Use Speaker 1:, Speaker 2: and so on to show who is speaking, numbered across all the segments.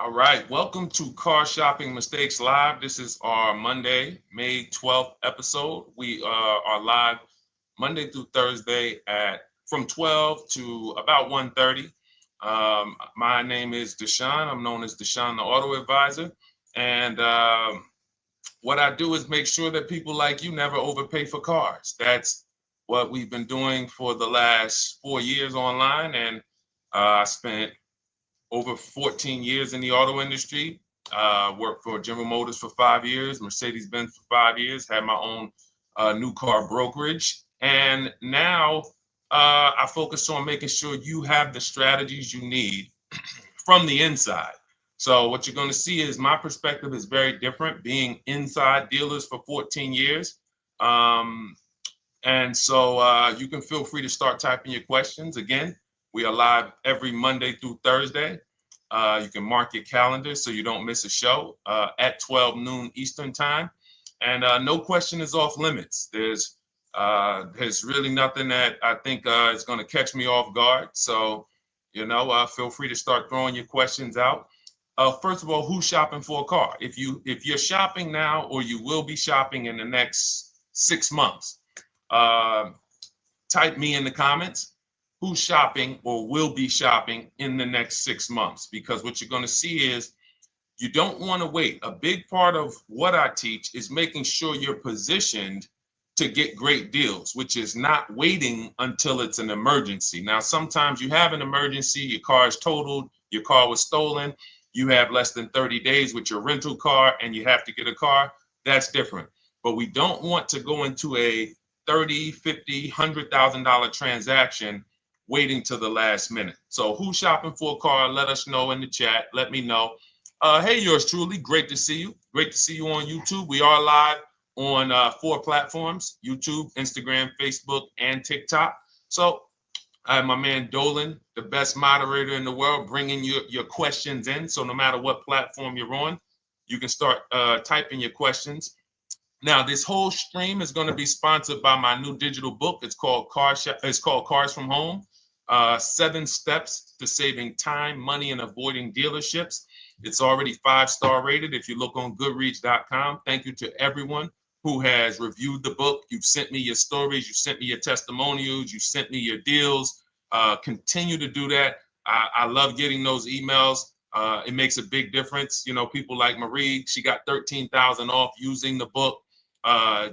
Speaker 1: All right, welcome to Car Shopping Mistakes Live. This is our Monday, May 12th episode. We are live Monday through Thursday at from 12 to about 1:30. My name is Deshone. I'm known as Deshone the Auto Advisor. And what I do is make sure that people like you never overpay for cars. That's what we've been doing for the last 4 years online. And I spent over 14 years in the auto industry. Worked for General Motors for 5 years, Mercedes-Benz for 5 years, had my own new car brokerage. And now I focus on making sure you have the strategies you need from the inside. So what you're going to see is my perspective is very different, being inside dealers for 14 years. Um, and so you can feel free to start typing your questions. Again, we are live every Monday through Thursday. You can mark your calendar so you don't miss a show at 12 noon Eastern time. And no question is off limits. There's really nothing that I think is going to catch me off guard. So, feel free to start throwing your questions out. First of all, who's shopping for a car? If you're shopping now or you will be shopping in the next 6 months, uh, type me in the comments who's shopping or will be shopping in the next 6 months, because what you're going to see is you don't want to wait. A big part of what I teach is making sure you're positioned to get great deals, which is not waiting until it's an emergency. Now, sometimes you have an emergency, your car is totaled, your car was stolen, you have less than 30 days with your rental car and you have to get a car. That's different. But we don't want to go into a 30, 50, $100,000 transaction waiting to the last minute. So who's shopping for a car? Let us know in the chat. Let me know. Hey, yours truly. Great to see you. Great to see you on YouTube. We are live on 4 platforms: YouTube, Instagram, Facebook, and TikTok. So I have my man Dolan, the best moderator in the world, bringing your questions in. So no matter what platform you're on, you can start typing your questions. Now, this whole stream is going to be sponsored by my new digital book. It's called Cars from Home: 7 Steps to Saving Time, Money, and Avoiding Dealerships. It's already 5-star rated. If you look on Goodreads.com, thank you to everyone who has reviewed the book. You've sent me your stories. You sent me your testimonials. You sent me your deals. Continue to do that. I love getting those emails. It makes a big difference. People like Marie, she got 13,000 off using the book,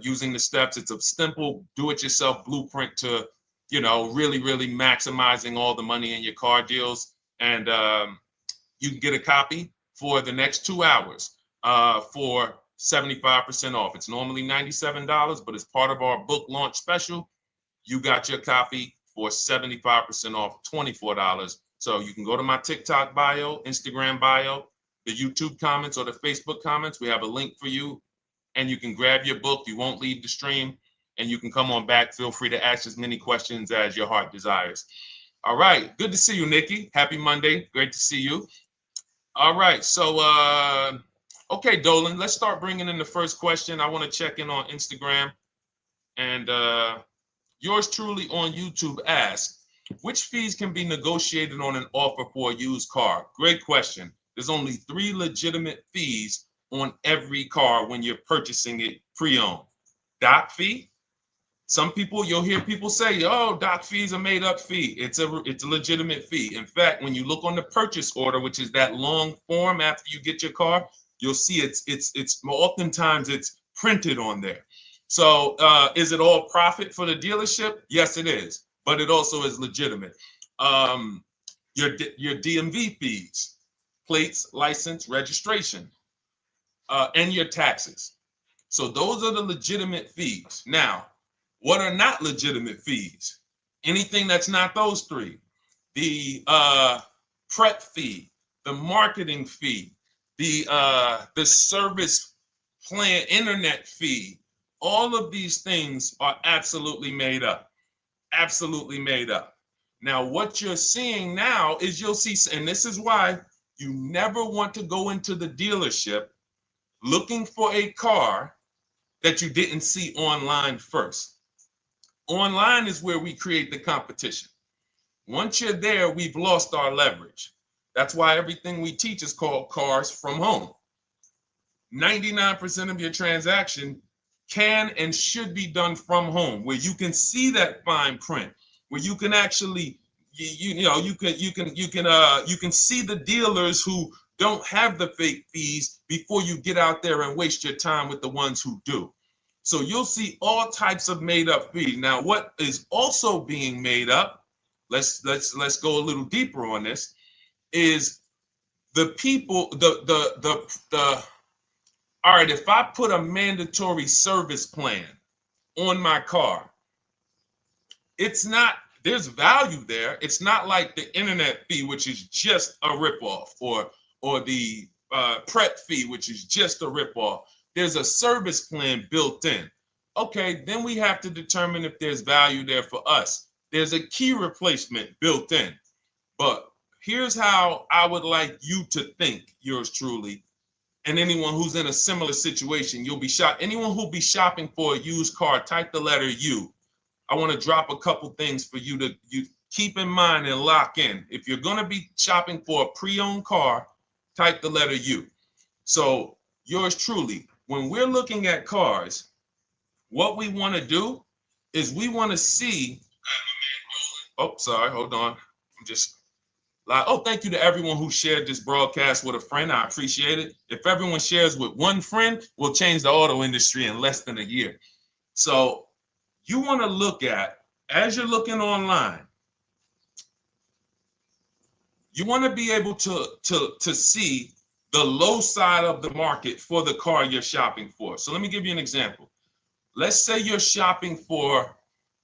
Speaker 1: using the steps. It's a simple do-it-yourself blueprint to, really, really maximizing all the money in your car deals. And you can get a copy for the next 2 hours for 75% off. It's normally $97, but as part of our book launch special, you got your copy for 75% off, $24. So you can go to my TikTok bio, Instagram bio, the YouTube comments, or the Facebook comments. We have a link for you, and you can grab your book. You won't leave the stream, and you can come on back. Feel free to ask as many questions as your heart desires. All right. Good to see you, Nikki. Happy Monday. Great to see you. All right. So, okay, Dolan, let's start bringing in the first question. I want to check in on Instagram. And yours truly on YouTube asks, which fees can be negotiated on an offer for a used car? Great question. There's only 3 legitimate fees on every car when you're purchasing it pre-owned. Doc fee. Some people, you'll hear people say, "Oh, doc fees are made up fee." It's a legitimate fee. In fact, when you look on the purchase order, which is that long form after you get your car, you'll see it's oftentimes it's printed on there. So is it all profit for the dealership? Yes, it is, but it also is legitimate. Um, your DMV fees, plates, license, registration, and your taxes. So those are the legitimate fees. Now, what are not legitimate fees? Anything that's not those 3. The prep fee, the marketing fee, the service plan internet fee. All of these things are absolutely made up. Absolutely made up. Now, what you're seeing now is you'll see, and this is why you never want to go into the dealership looking for a car that you didn't see online first. Online is where we create the competition. Once you're there, we've lost our leverage. That's why everything we teach is called Cars from Home. 99% of your transaction can and should be done from home, where you can see that fine print, where you can actually you can see the dealers who don't have the fake fees before you get out there and waste your time with the ones who do. So you'll see all types of made up fees. Now, what is also being made up, let's go a little deeper on this, is the people, the all right, if I put a mandatory service plan on my car, it's not, there's value there. It's not like the internet fee, which is just a ripoff, or the prep fee, which is just a ripoff. There's a service plan built in. Okay, then we have to determine if there's value there for us. There's a key replacement built in. But here's how I would like you to think, yours truly, and anyone who's in a similar situation. You'll be shocked. Anyone who'll be shopping for a used car, type the letter U. I want to drop a couple things for you to keep in mind and lock in. If you're going to be shopping for a pre-owned car, type the letter U. So yours truly, when we're looking at cars, what we want to do is we want to see, oh, sorry, hold on. I'm just, oh, thank you to everyone who shared this broadcast with a friend. I appreciate it. If everyone shares with one friend, we'll change the auto industry in less than a year. So you want to look at, as you're looking online, you want to be able to see the low side of the market for the car you're shopping for. So let me give you an example. Let's say you're shopping for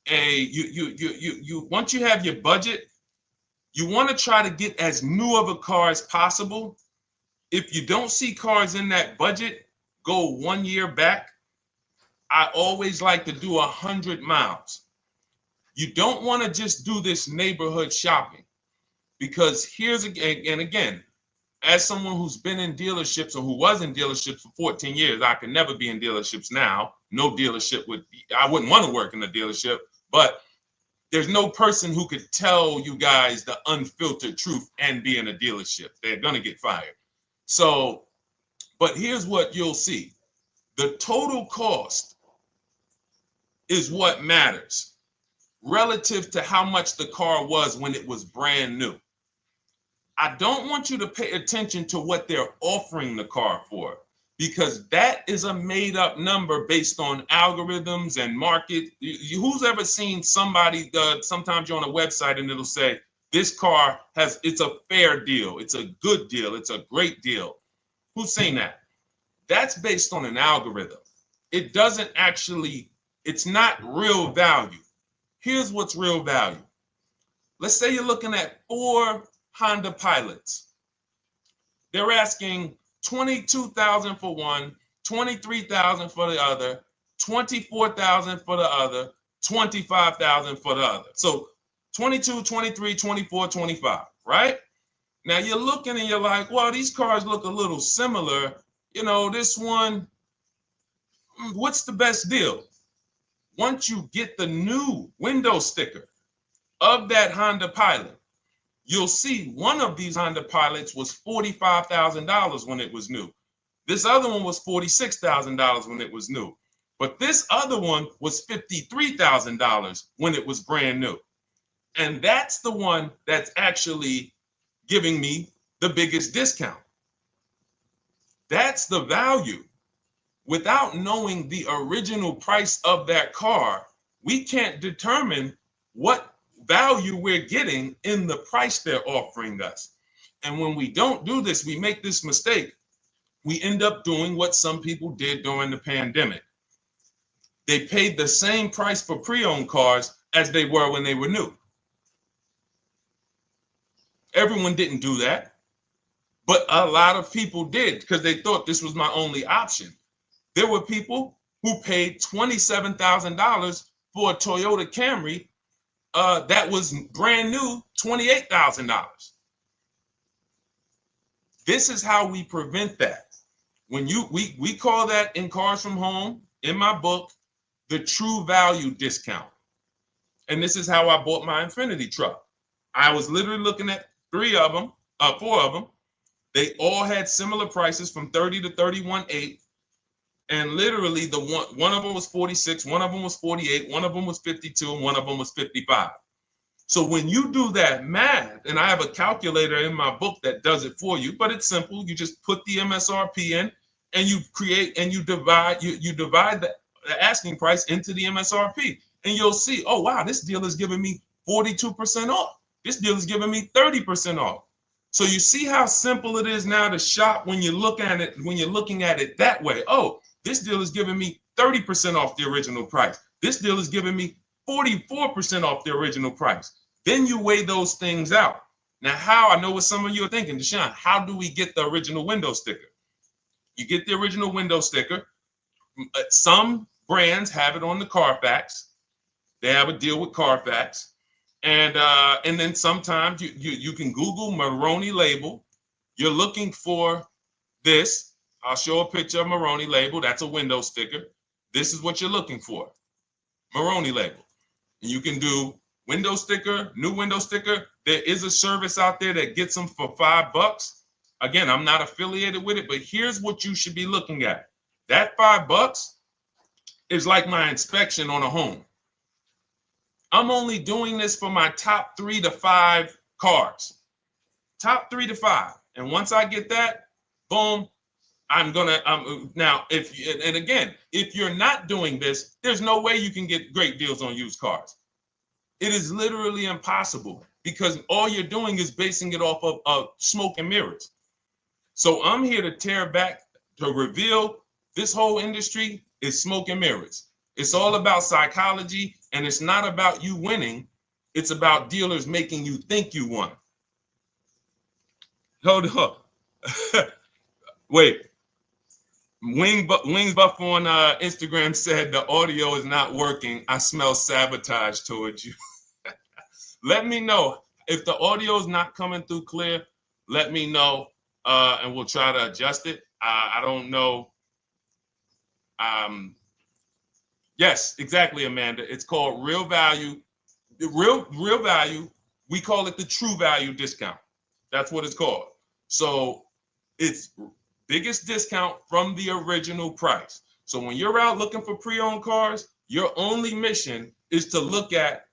Speaker 1: once you have your budget, you want to try to get as new of a car as possible. If you don't see cars in that budget, go 1 year back. I always like to do 100 miles. You don't want to just do this neighborhood shopping, because here's again, as someone who's been in dealerships or who was in dealerships for 14 years, I can never be in dealerships now. No dealership I wouldn't want to work in a dealership, but there's no person who could tell you guys the unfiltered truth and be in a dealership. They're going to get fired. So, but here's what you'll see. The total cost is what matters relative to how much the car was when it was brand new. I don't want you to pay attention to what they're offering the car for, because that is a made up number based on algorithms and market. Who's ever seen somebody, sometimes you're on a website and it'll say, this car it's a fair deal, it's a good deal, it's a great deal. Who's seen that? That's based on an algorithm. It doesn't actually, it's not real value. Here's what's real value. Let's say you're looking at 4 Honda Pilots. They're asking $22,000 for one, $23,000 for the other, $24,000 for the other, $25,000 for the other. So 22, 23, 24, 25, right? Now you're looking and you're like, well, these cars look a little similar. You know, this one, what's the best deal? Once you get the new window sticker of that Honda Pilot, you'll see one of these Honda Pilots was $45,000 when it was new. This other one was $46,000 when it was new. But this other one was $53,000 when it was brand new. And that's the one that's actually giving me the biggest discount. That's the value. Without knowing the original price of that car, we can't determine what value we're getting in the price they're offering us. And when we don't do this, we make this mistake. We end up doing what some people did during the pandemic. They paid the same price for pre-owned cars as they were when they were new. Everyone didn't do that, but a lot of people did because they thought this was my only option. There were people who paid $27,000 for a Toyota Camry that was brand new, $28,000. This is how we prevent that. When we call that in Cars from Home, in my book, the true value discount. And this is how I bought my Infiniti truck. I was literally looking at 3 of them. 4 of them. They all had similar prices from 30 to 31.8. And literally the one of them was 46, one of them was 48, one of them was 52, and one of them was 55. So when you do that math, and I have a calculator in my book that does it for you, but it's simple. You just put the MSRP in and you create and you divide the asking price into the MSRP. And you'll see, oh wow, this deal is giving me 42% off. This deal is giving me 30% off. So you see how simple it is now to shop when you look at it, when you're looking at it that way. Oh, this deal is giving me 30% off the original price. This deal is giving me 44% off the original price. Then you weigh those things out. Now, how, I know what some of you are thinking, Deshone, how do we get the original window sticker? You get the original window sticker. Some brands have it on the Carfax. They have a deal with Carfax. And then sometimes you can Google Maroney label. You're looking for this. I'll show a picture of Maroney label. That's a window sticker. This is what you're looking for. Maroney label. And you can do window sticker, new window sticker. There is a service out there that gets them for $5. Again, I'm not affiliated with it, but here's what you should be looking at. That $5 is like my inspection on a home. I'm only doing this for my top 3 to 5 cars. Top 3 to 5. And once I get that, boom, I'm gonna now if you're not doing this, there's no way you can get great deals on used cars. It is literally impossible because all you're doing is basing it off of smoke and mirrors. So I'm here to tear back, to reveal this whole industry is smoke and mirrors. It's all about psychology, and it's not about you winning. It's about dealers making you think you won. Hold up. Wait. Wings Buff on Instagram said the audio is not working. I smell sabotage towards you. Let me know if the audio is not coming through clear. Let me know, and we'll try to adjust it. I don't know. Yes, exactly, Amanda. It's called real value. Real value. We call it the true value discount. That's what it's called. So it's biggest discount from the original price. So when you're out looking for pre-owned cars, your only mission is to look at,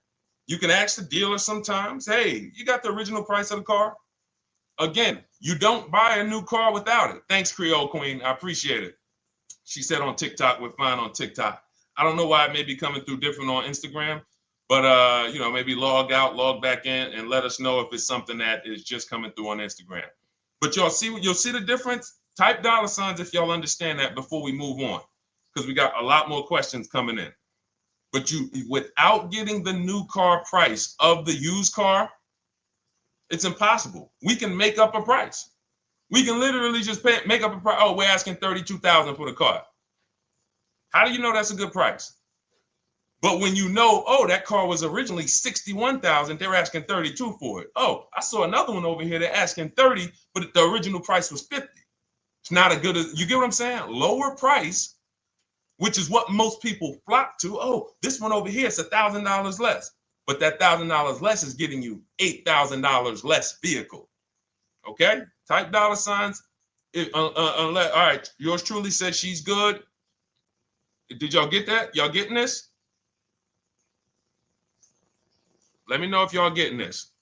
Speaker 1: you can ask the dealer sometimes, hey, you got the original price of the car? Again, you don't buy a new car without it. Thanks, Creole Queen. I appreciate it. She said on TikTok, we're fine on TikTok. I don't know why it may be coming through different on Instagram, but maybe log out, log back in, and let us know if it's something that is just coming through on Instagram. But you'll see the difference. Type $ if y'all understand that before we move on, because we got a lot more questions coming in. But without getting the new car price of the used car, it's impossible. We can make up a price. We can literally just make up a price. Oh, we're asking $32,000 for the car. How do you know that's a good price? But when you know, oh, that car was originally $61,000, they're asking $32,000 for it. Oh, I saw another one over here. They're asking $30,000, but the original price was $50,000. It's not a good, you get what I'm saying? Lower price, which is what most people flock to. Oh, this one over here is $1,000 less. But that $1,000 less is getting you $8,000 less vehicle. Okay? Type $. All right, yours truly said she's good. Did y'all get that? Y'all getting this? Let me know if y'all getting this.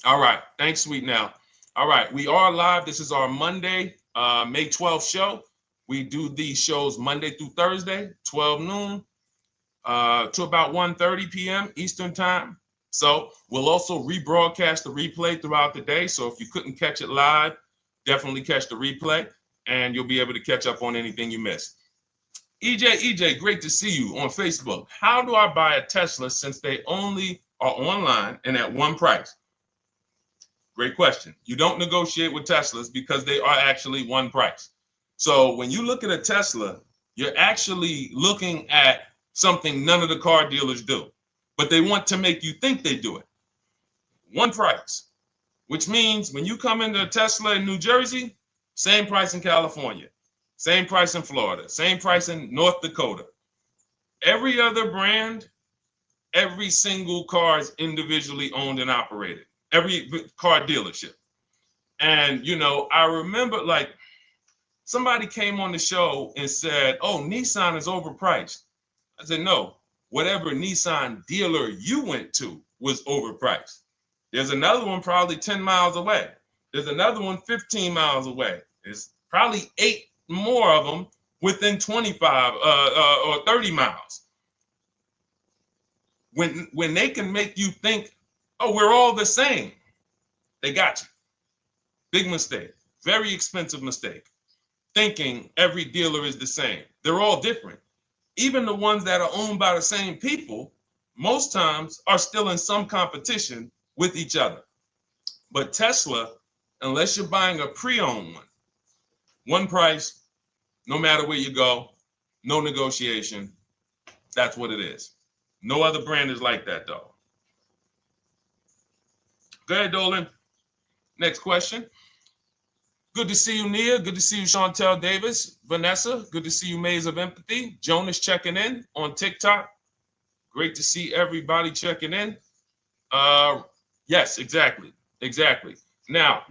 Speaker 1: All right. Thanks, Sweet Now. All right. We are live. This is our Monday, May 12th show. We do these shows Monday through Thursday, 12 noon to about 1:30 p.m. Eastern time. So we'll also rebroadcast the replay throughout the day. So if you couldn't catch it live, definitely catch the replay, and you'll be able to catch up on anything you missed. EJ, great to see you on Facebook. How do I buy a Tesla since they only are online and at one price? Great question. You don't negotiate with Teslas because they are actually one price. So when you look at a Tesla, you're actually looking at something none of the car dealers do, but they want to make you think they do it. One price, which means when you come into a Tesla in New Jersey, same price in California. Same price in Florida, same price in North Dakota. Every other brand Every single car is individually owned and operated. Every car dealership. And, you know, I remember like somebody came on the show and said, oh, Nissan is overpriced. I said, no, whatever Nissan dealer you went to was overpriced. There's another one probably 10 miles away. There's another one 15 miles away. There's probably 8 more of them within 25 or 30 miles. When they can make you think, oh, we're all the same, they got you. Big mistake. Very expensive mistake. Thinking every dealer is the same. They're all different. Even the ones that are owned by the same people, most times are still in some competition with each other. But Tesla, unless you're buying a pre-owned one price, no matter where you go, no negotiation. That's what it is. No other brand is like that, though. Go ahead, Dolan. Next question. Good to see you, Nia. Good to see you, Chantel Davis. Vanessa, good to see you, Maze of Empathy. Jonas checking in on TikTok. Great to see everybody checking in. Yes, exactly. Now,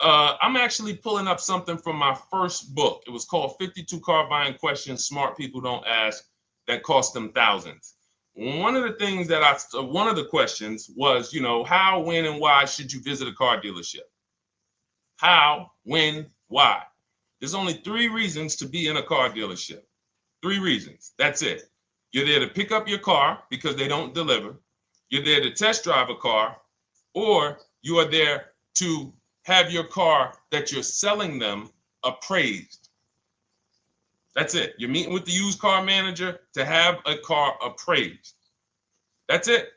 Speaker 1: I'm actually pulling up something from my first book. It was called 52 Car Buying Questions Smart People Don't Ask that cost them thousands. One of the things one of the questions was, you know, how, when, and why should you visit a car dealership? How, when, why? There's only 3 reasons to be in a car dealership. 3 reasons. That's it. You're there to pick up your car because they don't deliver. You're there to test drive a car, or you are there to have your car that you're selling them appraised. That's it. You're meeting with the used car manager to have a car appraised. That's it.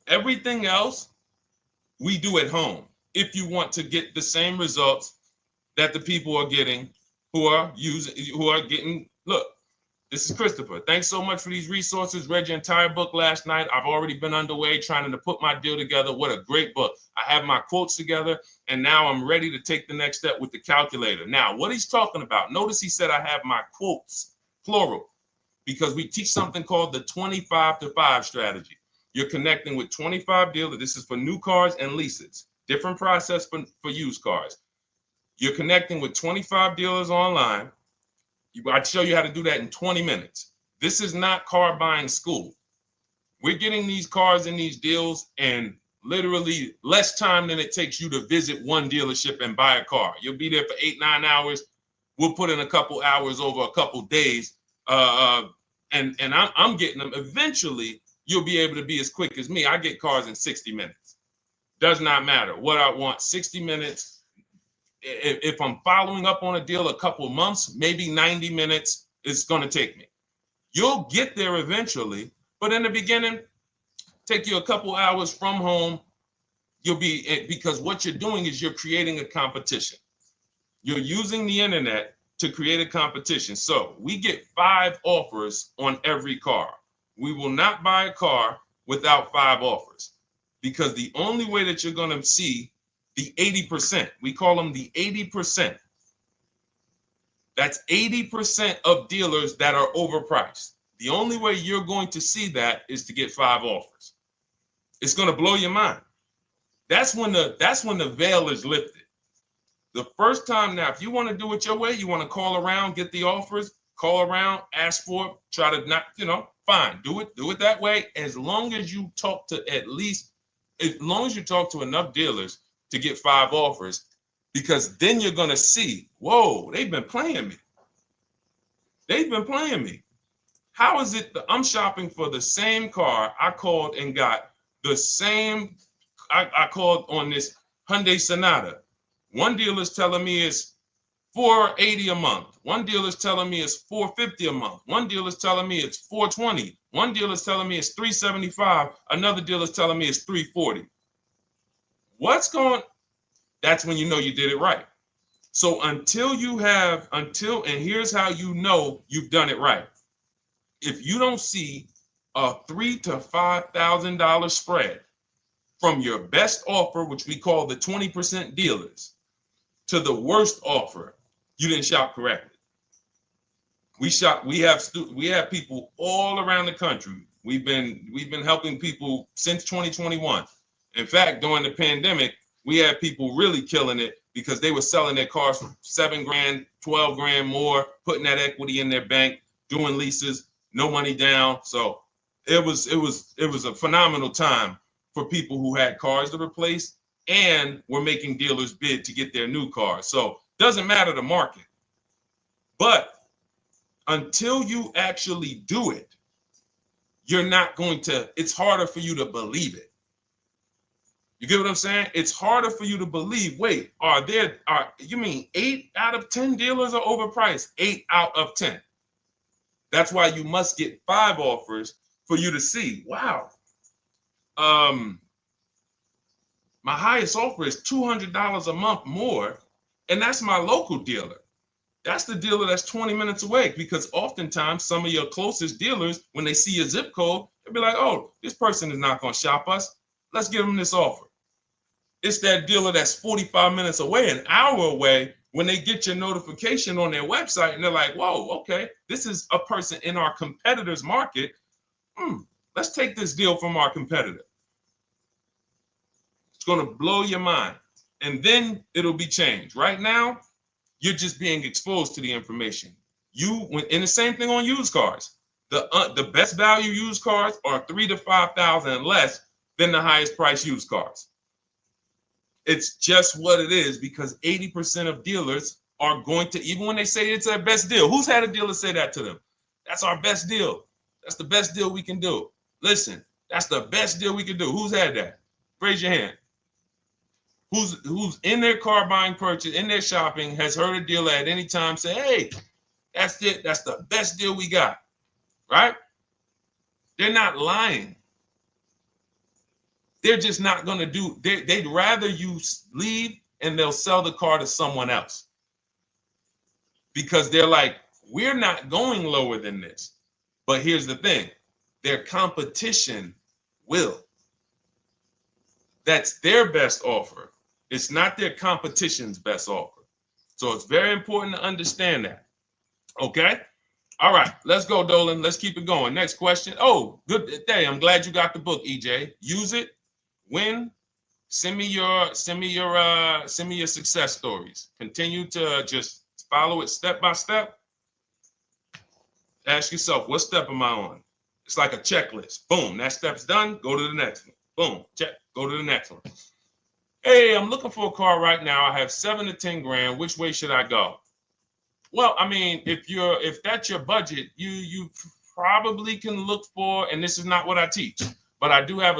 Speaker 1: Everything else we do at home if you want to get the same results that the people are getting who are getting. Look, this is Christopher. Thanks so much for these resources. Read your entire book last night. I've already been underway trying to put my deal together. What a great book. I have my quotes together, and now I'm ready to take the next step with the calculator. Now, what he's talking about, notice he said I have my quotes, plural, because we teach something called the 25 to 5 strategy. You're connecting with 25 dealers. This is for new cars and leases. Different process for used cars. You're connecting with 25 dealers online. I'd show you how to do that in 20 minutes. This is not car buying school. We're getting these cars and these deals in literally less time than it takes you to visit one dealership and buy a car. You'll be there for 8-9 hours. We'll put in a couple hours over a couple days. And I'm getting them. Eventually, you'll be able to be as quick as me. I get cars in 60 minutes. Does not matter what I want. 60 minutes. If I'm following up on a deal a couple months, maybe 90 minutes is going to take me. You'll get there eventually, but in the beginning, take you a couple hours from home. Because what you're doing is you're creating a competition. You're using the internet to create a competition. So we get 5 offers on every car. We will not buy a car without 5 offers, because the only way that you're going to see the 80%, we call them the 80%. That's 80% of dealers that are overpriced. The only way you're going to see that is to get 5 offers. It's going to blow your mind. That's when the veil is lifted. The first time, now, if you want to do it your way, you want to call around, get the offers, call around, ask for it, try to not, fine, do it that way. As long as you talk to enough dealers to get 5 offers, because then you're going to see, whoa, they've been playing me. How is it that I'm shopping for the same car? I called and got the same. I called on this Hyundai Sonata. One dealer's telling me it's $480 a month. One dealer's telling me it's $450 a month. One dealer's telling me it's $420. One dealer's telling me it's $375. Another dealer's telling me it's $340. That's when you know you did it right. So and here's how you know you've done it right. If you don't see a $3,000 to $5,000 spread from your best offer, which we call the 20% dealers, to the worst offer, you didn't shop correctly. We have people all around the country. We've been helping people since 2021. In fact, during the pandemic, we had people really killing it because they were selling their cars for 7 grand, 12 grand more, putting that equity in their bank, doing leases, no money down. So it was a phenomenal time for people who had cars to replace and were making dealers bid to get their new cars. So doesn't matter the market. But until you actually do it, you're not going to, it's harder for you to believe it. You get what I'm saying? It's harder for you to believe, wait, you mean 8 out of 10 dealers are overpriced? 8 out of 10. That's why you must get 5 offers for you to see, wow. My highest offer is $200 a month more, and that's my local dealer. That's the dealer that's 20 minutes away, because oftentimes some of your closest dealers, when they see your zip code, they'll be like, oh, this person is not going to shop us. Let's give them this offer. It's that dealer that's 45 minutes away, an hour away, when they get your notification on their website and they're like, whoa, okay, this is a person in our competitor's market. Let's take this deal from our competitor. It's going to blow your mind. And then it'll be changed. Right now, you're just being exposed to the information. And the same thing on used cars. The best value used cars are $3,000 to $5,000 less than the highest price used cars. It's just what it is, because 80% of dealers are going to, even when they say it's their best deal. Who's had a dealer say that to them? That's our best deal. That's the best deal we can do. Listen, that's the best deal we can do. Who's had that? Raise your hand. Who's in their car buying purchase, in their shopping, has heard a dealer at any time say, hey, that's it. That's the best deal we got, right? They're not lying. They're just not going to do, they'd rather you leave and they'll sell the car to someone else, because they're like, we're not going lower than this. But here's the thing, their competition will. That's their best offer. It's not their competition's best offer. So it's very important to understand that. Okay? All right, let's go, Dolan. Let's keep it going. Next question. Oh, good day. I'm glad you got the book, EJ. Use it. Win. Send me your success stories. Continue to just follow it step by step. Ask yourself, what step am I on? It's like a checklist. Boom, that step's done. Go to the next one. Boom, check. Go to the next one. Hey, I'm looking for a car right now. I have 7 to 10 grand. Which way should I go? Well, I mean, if that's your budget, you probably can look for, and this is not what I teach, but I do have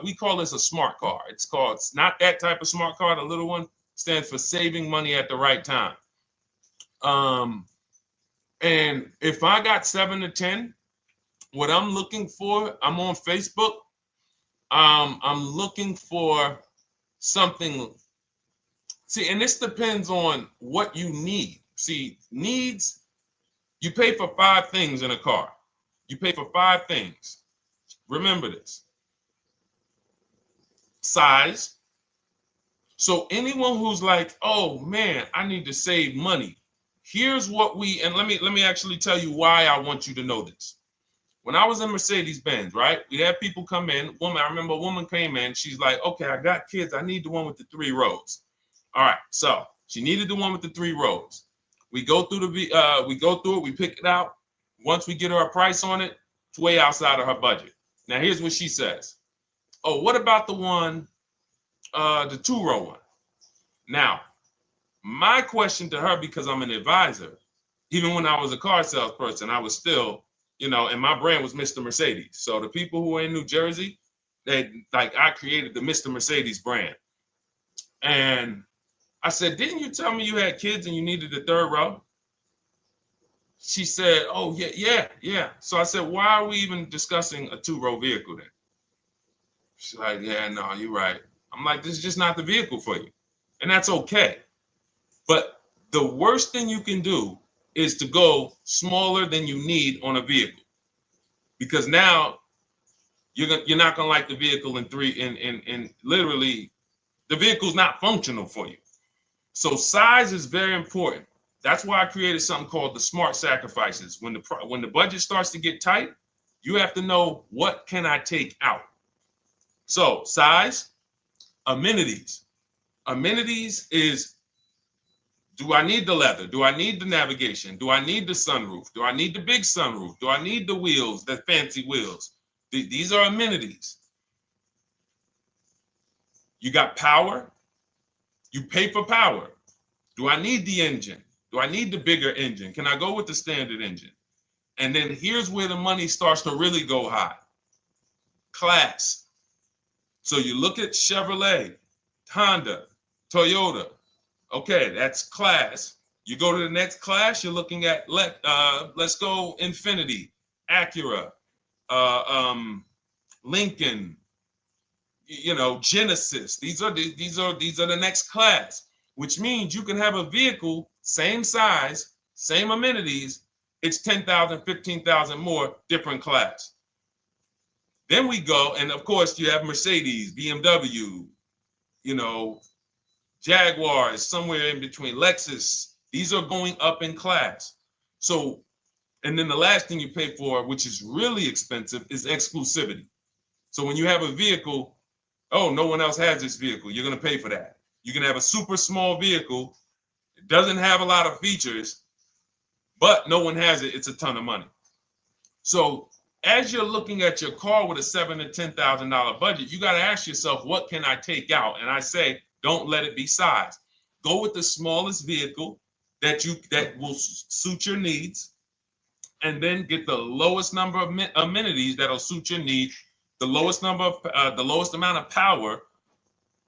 Speaker 1: we call this a smart car. It's not that type of smart car. The little one stands for saving money at the right time. And if I got 7 to 10, what I'm looking for, I'm on Facebook. I'm looking for something. See, and this depends on what you need. See, needs, you pay for 5 things in a car. You pay for 5 things. Remember this. Size. So anyone who's like, oh man, I need to save money. Here's what and let me actually tell you why I want you to know this. When I was in Mercedes-Benz, right? We had people come in. I remember a woman came in. She's like, okay, I got kids. I need the one with the 3 rows. All right. So she needed the one with the 3 rows. We go through it. We pick it out. Once we get her a price on it, it's way outside of her budget. Now, here's what she says. Oh, what about the one, the 2-row one? Now, my question to her, because I'm an advisor, even when I was a car salesperson, I was still, and my brand was Mr. Mercedes. So the people who are in New Jersey, I created the Mr. Mercedes brand. And I said, didn't you tell me you had kids and you needed the 3rd row? She said, oh, yeah. So I said, why are we even discussing a 2-row vehicle then? She's like, yeah, no, you're right. I'm like, this is just not the vehicle for you. And that's okay. But the worst thing you can do is to go smaller than you need on a vehicle, because now you're not gonna like the vehicle in literally the vehicle's not functional for you. So size is very important. That's why I created something called the smart sacrifices. When the budget starts to get tight, You have to know, what can I take out? So size, amenities. Amenities is, do I need the leather? Do I need the navigation? Do I need the sunroof? Do I need the big sunroof? Do I need the wheels, the fancy wheels? These are amenities. You got power. You pay for power. Do I need the engine? Do I need the bigger engine? Can I go with the standard engine? And then here's where the money starts to really go high. Class. So you look at Chevrolet, Honda, Toyota. Okay, that's class. You go to the next class, you're looking at, let's go Infiniti, Acura, Lincoln, Genesis. These are the next class, which means you can have a vehicle, same size, same amenities. It's 10,000, 15,000 more, different class. Then we go, and of course you have Mercedes, BMW, Jaguars, somewhere in between, Lexus. These are going up in class. So, and then the last thing you pay for, which is really expensive, is exclusivity. So when you have a vehicle, oh, no one else has this vehicle, you're going to pay for that. You can have a super small vehicle, it doesn't have a lot of features, but no one has it, it's a ton of money. So as you're looking at your car with a $7,000 to $10,000 budget, you got to ask yourself, what can I take out? And I say, don't let it be size. Go with the smallest vehicle that will suit your needs, and then get the lowest number of amenities that'll suit your needs, the lowest amount of power,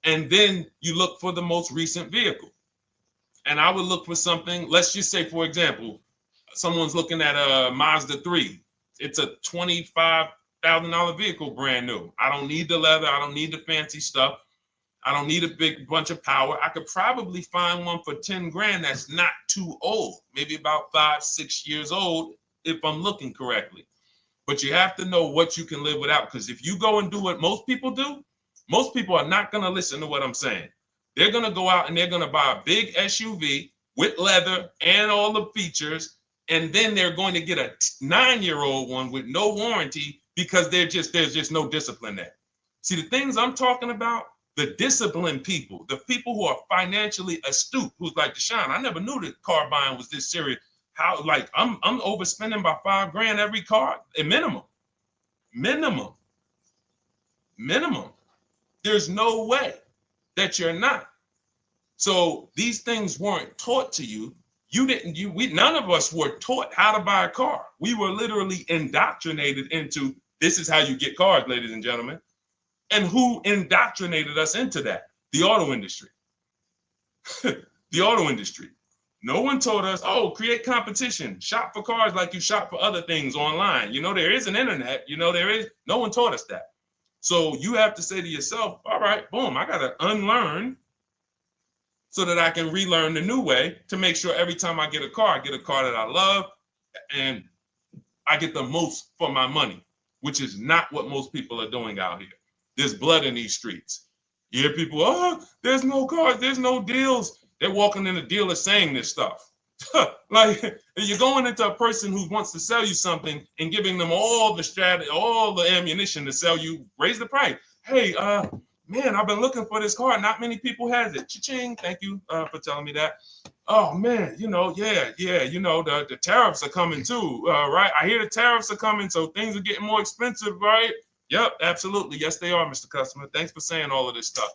Speaker 1: and then you look for the most recent vehicle. And I would look for something, let's just say, for example, someone's looking at a Mazda 3. It's a $25,000 vehicle, brand new. I don't need the leather. I don't need the fancy stuff. I don't need a big bunch of power. I could probably find one for 10 grand that's not too old, maybe about 5-6 years old, if I'm looking correctly. But you have to know what you can live without, because if you go and do what most people do, most people are not going to listen to what I'm saying. They're going to go out and they're going to buy a big SUV with leather and all the features, and then they're going to get a 9-year-old one with no warranty because there's just no discipline there. See, the things I'm talking about, the disciplined people, the people who are financially astute, who's like, Deshone, I never knew that car buying was this serious. How, like, I'm overspending by $5 grand every car, a minimum. There's no way that you're not. So these things weren't taught to you. None of us were taught how to buy a car. We were literally indoctrinated into, this is how you get cars, ladies and gentlemen. And who indoctrinated us into that? The auto industry. The auto industry. No one told us, oh, create competition, shop for cars like you shop for other things online. There is an internet, no one taught us that. So you have to say to yourself, all right, boom, I got to unlearn so that I can relearn the new way to make sure every time I get a car that I love and I get the most for my money, which is not what most people are doing out here. There's blood in these streets. You hear people, oh, there's no cars, there's no deals. They're walking in the dealer saying this stuff. Like, you're going into a person who wants to sell you something and giving them all the strategy, all the ammunition to sell you, raise the price. Hey, man, I've been looking for this car. Not many people has it. Cha-ching. Thank you for telling me that. Oh man, the tariffs are coming too, right? I hear the tariffs are coming, so things are getting more expensive, right? Yep, absolutely. Yes, they are, Mr. Customer. Thanks for saying all of this stuff.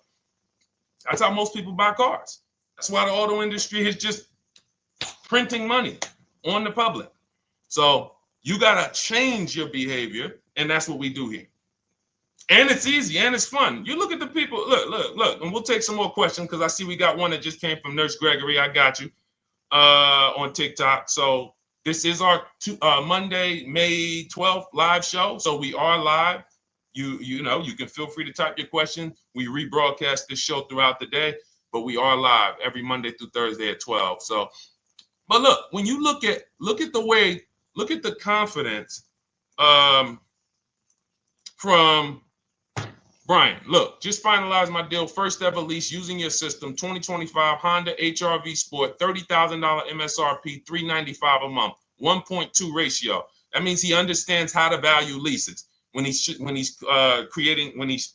Speaker 1: That's how most people buy cars. That's why the auto industry is just printing money on the public. So you got to change your behavior, and that's what we do here. And it's easy and it's fun. You look at the people, look, and we'll take some more questions because I see we got one that just came from Nurse Gregory. I got you on TikTok. So this is our Monday, May 12th live show. So we are live. You can feel free to type your question. We rebroadcast this show throughout the day, but we are live every Monday through Thursday at 12. So, but look, when you look at the confidence from Brian, look, just finalized my deal. First ever lease using your system, 2025 Honda HR-V Sport, $30,000 MSRP, $395 a month, 1.2 ratio. That means he understands how to value leases when he's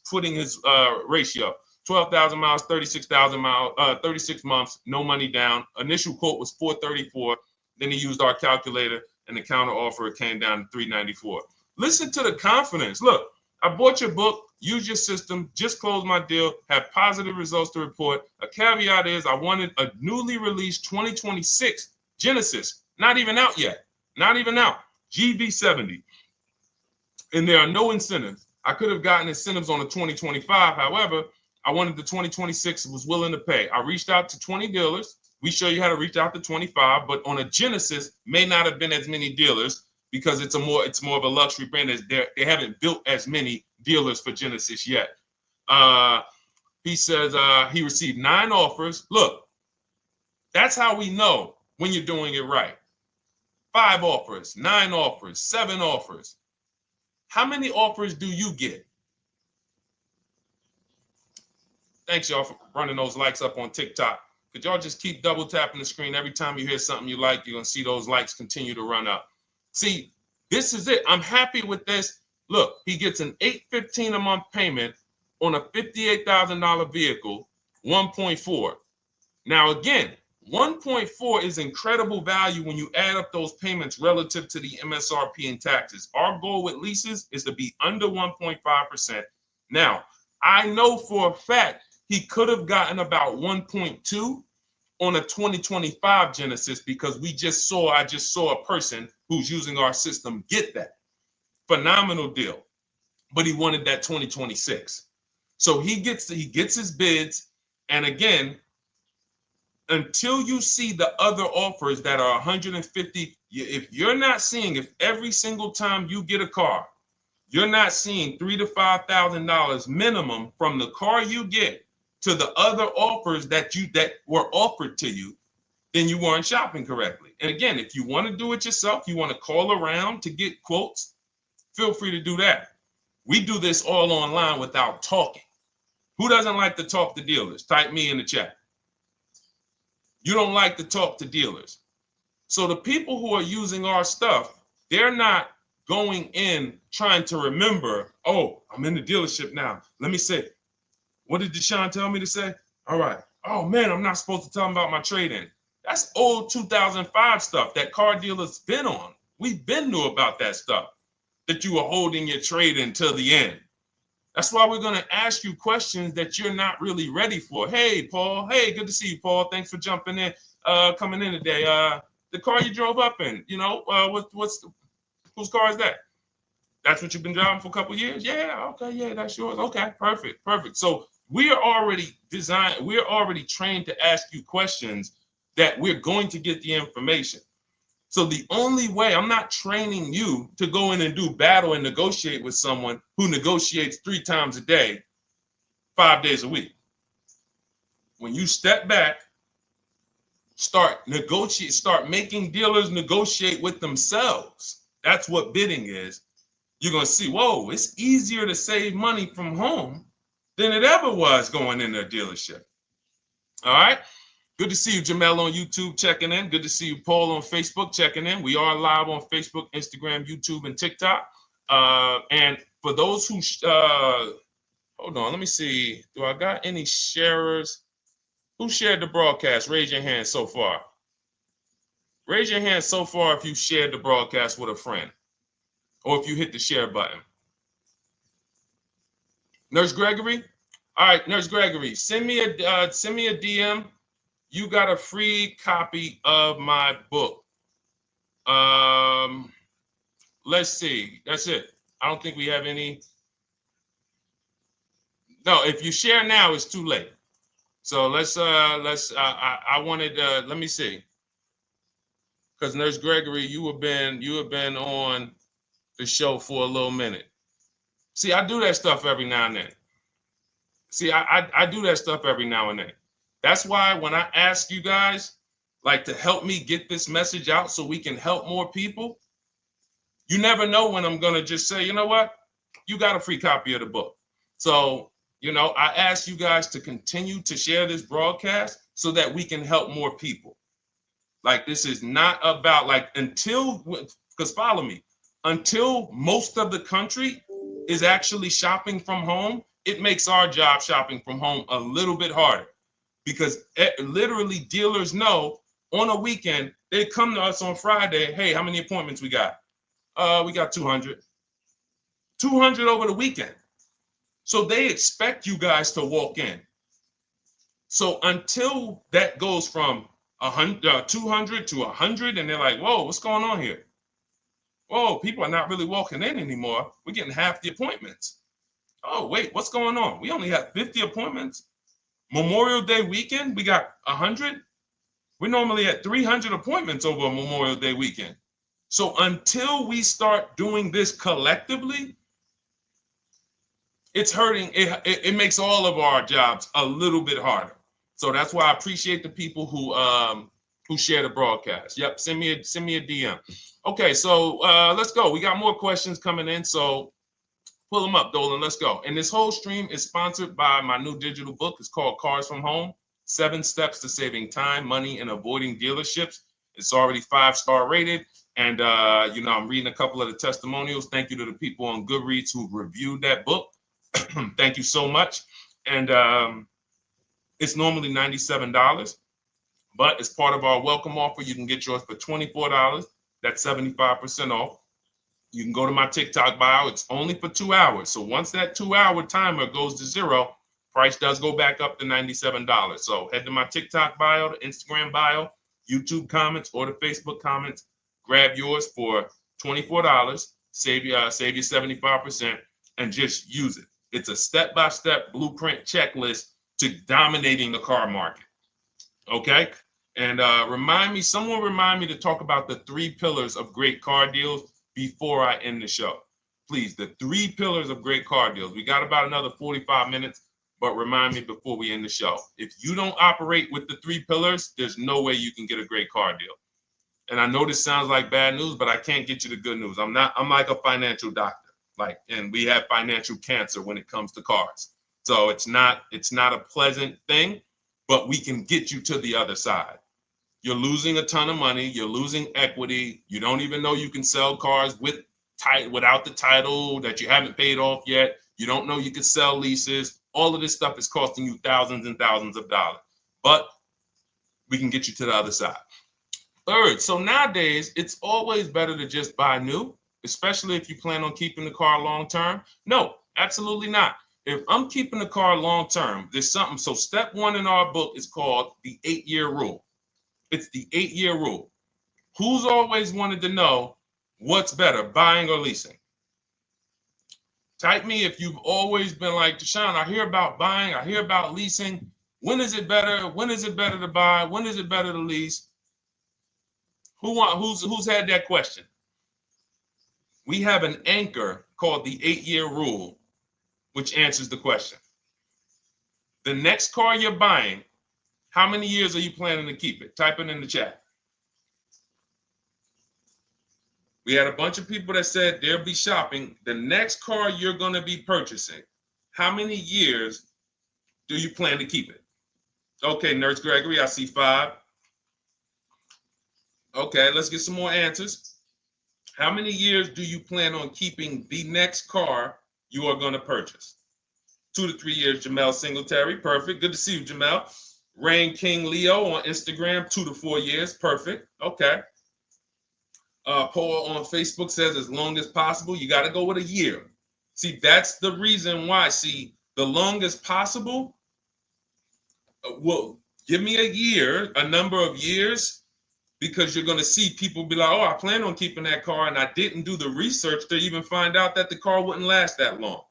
Speaker 1: putting his ratio. 12,000 miles, 36,000 miles, 36 months, no money down. Initial quote was 434. Then he used our calculator, and the counter offer it came down to 394. Listen to the confidence. Look, I bought your book, use your system, just closed my deal, have positive results to report. A caveat is I wanted a newly released 2026 Genesis, not even out yet, not even out, GV70. And there are no incentives. I could have gotten incentives on the 2025. However, I wanted the 2026, was willing to pay. I reached out to 20 dealers. We show you how to reach out to 25, but on a Genesis, may not have been as many dealers because it's more of a luxury brand. As they haven't built as many dealers for Genesis yet. He says he received 9 offers. Look, that's how we know when you're doing it right. 5 offers, 9 offers, 7 offers. How many offers do you get? Thanks, y'all, for running those likes up on TikTok. Could y'all just keep double tapping the screen every time you hear something you like? You're going to see those likes continue to run up. See, this is it. I'm happy with this. Look, he gets an $815 a month payment on a $58,000 vehicle, 1.4. Now, again, 1.4 is incredible value when you add up those payments relative to the MSRP and taxes. Our goal with leases is to be under 1.5%. Now, I know for a fact he could have gotten about 1.2 on a 2025 Genesis because I just saw a person who's using our system get that. Phenomenal deal. But he wanted that 2026. So he gets his bids. And again, until you see the other offers that are 150, if every single time you get a car, you're not seeing $3,000 to $5,000 minimum from the car you get to the other offers that were offered to you, then you weren't shopping correctly. And again, if you want to do it yourself, you want to call around to get quotes, feel free to do that. We do this all online without talking. Who doesn't like to talk to dealers? Type me in the chat. You don't like to talk to dealers. So the people who are using our stuff, they're not going in trying to remember, oh, I'm in the dealership now. Let me say, what did Deshone tell me to say? All right. Oh, man, I'm not supposed to tell them about my trade-in. That's old 2005 stuff that car dealers been on. We've been knew about that stuff, that you were holding your trade-in till the end. That's why we're going to ask you questions that you're not really ready for. Hey, Paul. Hey, good to see you, Paul. Thanks for jumping in, coming in today. The car you drove up in, whose car is that? That's what you've been driving for a couple of years? Yeah, okay, yeah, that's yours. Okay, perfect. So we are already trained to ask you questions that we're going to get the information. So the only way, I'm not training you to go in and do battle and negotiate with someone who negotiates 3 times a day, 5 days a week. When you step back, start making dealers negotiate with themselves. That's what bidding is. You're going to see, whoa, it's easier to save money from home than it ever was going in a dealership. All right. Good to see you, Jamel, on YouTube checking in. Good to see you, Paul, on Facebook checking in. We are live on Facebook, Instagram, YouTube, and TikTok. And for those who, hold on, let me see. Do I got any sharers? Who shared the broadcast? Raise your hand so far. Raise your hand so far if you shared the broadcast with a friend or if you hit the share button. Nurse Gregory? All right, Nurse Gregory, send me a DM. You got a free copy of my book. Let's see. That's it. I don't think we have any. No, if you share now, it's too late. So I wanted let me see. Because Nurse Gregory, you have been on the show for a little minute. See, I do that stuff every now and then. I do that stuff every now and then. That's why when I ask you guys, like, to help me get this message out so we can help more people, you never know when I'm going to just say, you know what? You got a free copy of the book. So, I ask you guys to continue to share this broadcast so that we can help more people. Like, this is not about, because follow me. until most of the country is actually shopping from home, it makes our job shopping from home a little bit harder, because literally dealers know on a weekend, they come to us on Friday, hey, how many appointments we got? We got 200. 200 over the weekend. So they expect you guys to walk in. So until that goes from 200 to 100, and they're like, whoa, what's going on here? Whoa, people are not really walking in anymore. We're getting half the appointments. Oh, wait, what's going on? We only have 50 appointments. Memorial Day weekend, we got 100. We're normally at 300 appointments over Memorial Day weekend. So until we start doing this collectively, it's hurting. It makes all of our jobs a little bit harder. So that's why I appreciate the people who share the broadcast. Yep, send me a DM. Okay, so let's go. We got more questions coming in, so pull them up, Dolan. Let's go. And this whole stream is sponsored by my new digital book. It's called Cars from Home: 7 Steps to Saving Time, Money, and Avoiding Dealerships. It's already 5-star rated. And, I'm reading a couple of the testimonials. Thank you to the people on Goodreads who reviewed that book. Thank you so much. And it's normally $97, but as part of our welcome offer, you can get yours for $24. That's 75% off. You can go to my TikTok bio. It's only for 2 hours. So once that 2-hour timer goes to zero, price does go back up to $97. So head to my TikTok bio, the Instagram bio, YouTube comments, or the Facebook comments. Grab yours for $24. Save you 75%, and just use it. It's a step-by-step blueprint checklist to dominating the car market. Okay? And someone remind me to talk about the 3 pillars of great car deals before I end the show. Please, the 3 pillars of great car deals. We got about another 45 minutes, but remind me before we end the show. If you don't operate with the 3 pillars, there's no way you can get a great car deal. And I know this sounds like bad news, but I can't get you the good news. I'm like a financial doctor. And we have financial cancer when it comes to cars. So it's not a pleasant thing, but we can get you to the other side. You're losing a ton of money. You're losing equity. You don't even know you can sell cars without the title that you haven't paid off yet. You don't know you can sell leases. All of this stuff is costing you thousands and thousands of dollars, but we can get you to the other side. Third, so nowadays, it's always better to just buy new, especially if you plan on keeping the car long term. No, absolutely not. If I'm keeping the car long term, there's something. So step 1 in our book is called the 8-year rule. It's the 8-year rule. Who's always wanted to know what's better, buying or leasing? Type me if you've always been like, Deshone, I hear about buying, I hear about leasing. When is it better? When is it better to buy? When is it better to lease? Who's had that question? We have an anchor called the 8-year rule, which answers the question. The next car you're buying, how many years are you planning to keep it? Type it in the chat. We had a bunch of people that said they'll be shopping. The next car you're going to be purchasing, how many years do you plan to keep it? Okay, Nurse Gregory, I see 5. Okay, let's get some more answers. How many years do you plan on keeping the next car you are going to purchase? 2 to 3 years, Jamel Singletary. Perfect. Good to see you, Jamel. Rain King Leo on Instagram, 2 to 4 years. Perfect. Okay. Paul on Facebook says as long as possible. You got to go with a year. See, that's the reason why. See, the longest possible, well, give me a year, a number of years, because you're going to see people be like, oh, I plan on keeping that car, and I didn't do the research to even find out that the car wouldn't last that long.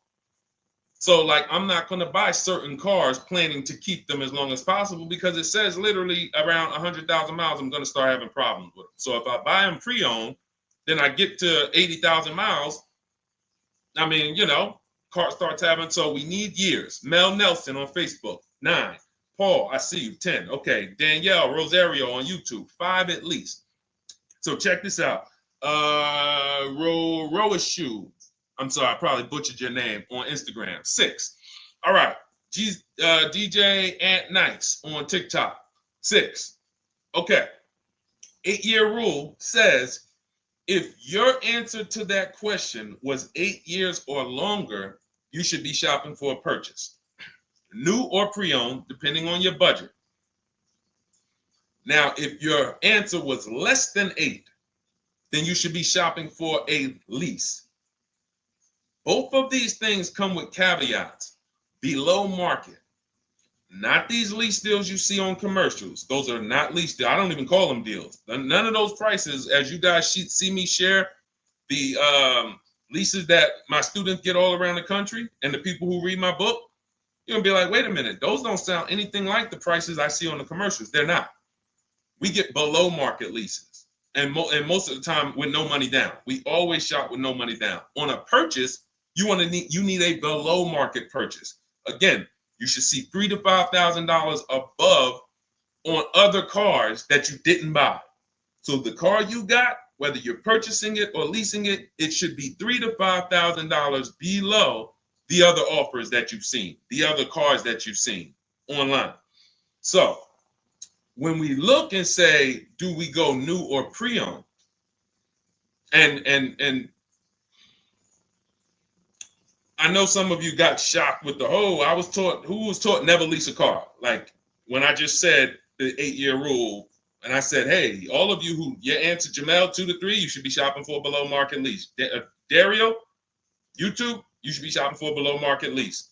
Speaker 1: So, I'm not going to buy certain cars planning to keep them as long as possible, because it says literally around 100,000 miles, I'm going to start having problems with them. So if I buy them pre-owned, then I get to 80,000 miles. I mean, car starts having, so we need years. Mel Nelson on Facebook, 9. Paul, I see you, 10. Okay, Danielle Rosario on YouTube, 5 at least. So check this out. Roashu, I'm sorry, I probably butchered your name, on Instagram, 6. All right, DJ Ant Nice on TikTok, 6. Okay, 8-year rule says If your answer to that question was 8 years or longer, you should be shopping for a purchase, new or pre-owned, depending on your budget. Now, if your answer was less than 8, then you should be shopping for a lease. Both of these things come with caveats. Below market. Not these lease deals you see on commercials. Those are not lease deals. I don't even call them deals. None of those prices, as you guys see me share the leases that my students get all around the country and the people who read my book, you're going to be like, wait a minute. Those don't sound anything like the prices I see on the commercials. They're not. We get below market leases. And most of the time with no money down. We always shop with no money down. On a purchase, you need a below market purchase. Again, you should see $3,000 to $5,000 above on other cars that you didn't buy. So the car you got, whether you're purchasing it or leasing it, it should be $3,000 to $5,000 below the other offers that you've seen, the other cars that you've seen online. So when we look and say, do we go new or pre-owned? And I know some of you got shocked with who was taught never lease a car. Like when I just said the 8-year rule, and I said, hey, all of you who your answer, Jamel, 2 to 3, you should be shopping for a below market lease. Dario, YouTube, you should be shopping for a below market lease.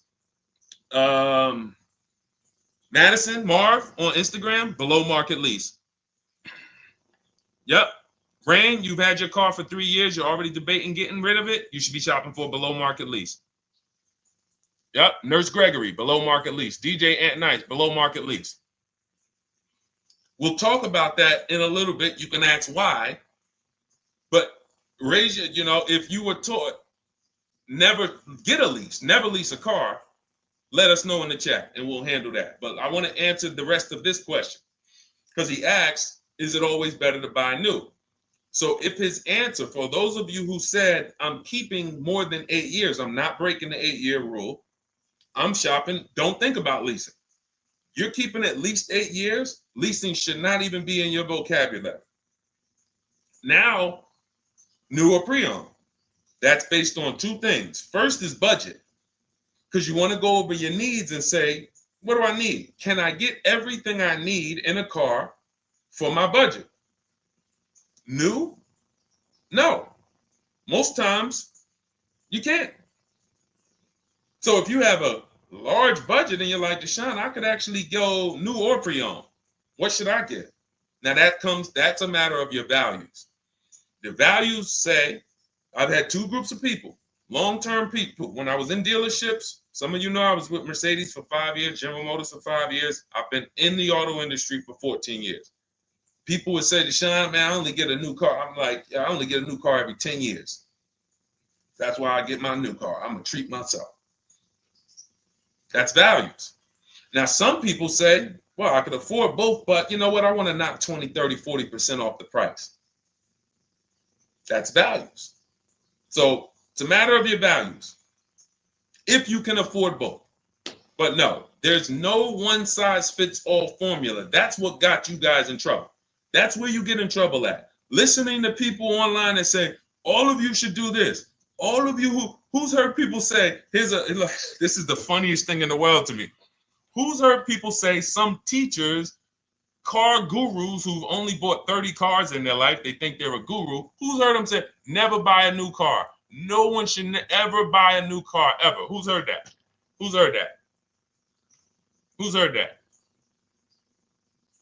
Speaker 1: Madison, Marv on Instagram, below market lease. Yep. Rain, you've had your car for 3 years. You're already debating getting rid of it. You should be shopping for a below market lease. Yep. Nurse Gregory, below market lease. DJ Ant Nice, below market lease. We'll talk about that in a little bit. You can ask why. But raise your, if you were taught never get a lease, never lease a car, let us know in the chat and we'll handle that. But I want to answer the rest of this question because he asks, is it always better to buy new? So if his answer, for those of you who said, I'm keeping more than 8 years, I'm not breaking the 8-year rule, I'm shopping, don't think about leasing. You're keeping at least 8 years, leasing should not even be in your vocabulary. Now, new or pre-owned. That's based on 2 things. First is budget, because you want to go over your needs and say, what do I need? Can I get everything I need in a car for my budget? New? No. Most times, you can't. So if you have a large budget and you're like, Deshone, I could actually go new or pre-owned. What should I get? Now that's a matter of your values. The values say, I've had 2 groups of people, long-term people. When I was in dealerships, some of you know I was with Mercedes for 5 years, General Motors for 5 years. I've been in the auto industry for 14 years. People would say, Deshone, man, I only get a new car. I'm like, I only get a new car every 10 years. That's why I get my new car. I'm going to treat myself. That's values. Now, some people say, well, I could afford both, but you know what? I want to knock 20, 30, 40% off the price. That's values. So it's a matter of your values. If you can afford both. But no, there's no one-size-fits-all formula. That's what got you guys in trouble. That's where you get in trouble at. Listening to people online and say, all of you should do this. All of you who's heard people say, this is the funniest thing in the world to me. Who's heard people say, some teachers, car gurus who've only bought 30 cars in their life, they think they're a guru. Who's heard them say, never buy a new car? No one should ever buy a new car, ever. Who's heard that? Who's heard that? Who's heard that?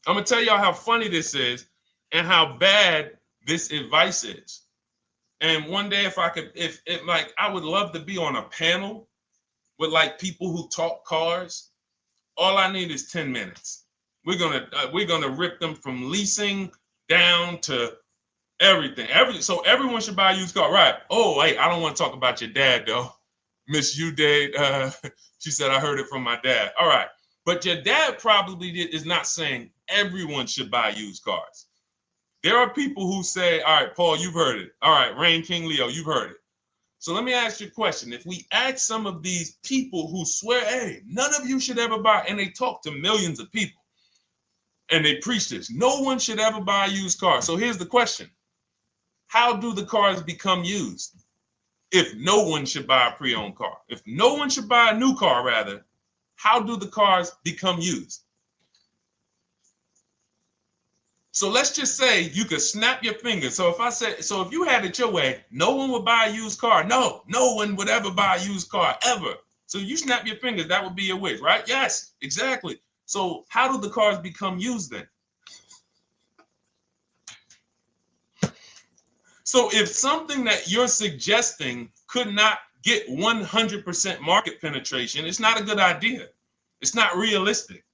Speaker 1: I'm going to tell y'all how funny this is and how bad this advice is. And one day, if I would love to be on a panel with like people who talk cars. All I need is 10 minutes. We're gonna rip them from leasing down to everything. So everyone should buy a used car, right? Oh, wait, I don't want to talk about your dad though, Miss Uday. She said I heard it from my dad. All right, but your dad probably is not saying everyone should buy used cars. There are people who say, all right, Paul, you've heard it. All right, Rain King Leo, you've heard it. So let me ask you a question. If we ask some of these people who swear, hey, none of you should ever buy, and they talk to millions of people, and they preach this, no one should ever buy a used car. So here's the question. how do the cars become used? If no one should buy a pre-owned car, if no one should buy a new car, rather, how do the cars become used? So let's just say you could snap your fingers. So if you had it your way, no one would buy a used car. No one would ever buy a used car, ever. So you snap your fingers, that would be your wish, right? Yes, exactly. So how do the cars become used then? So if something that you're suggesting could not get 100% market penetration, it's not a good idea. It's not realistic.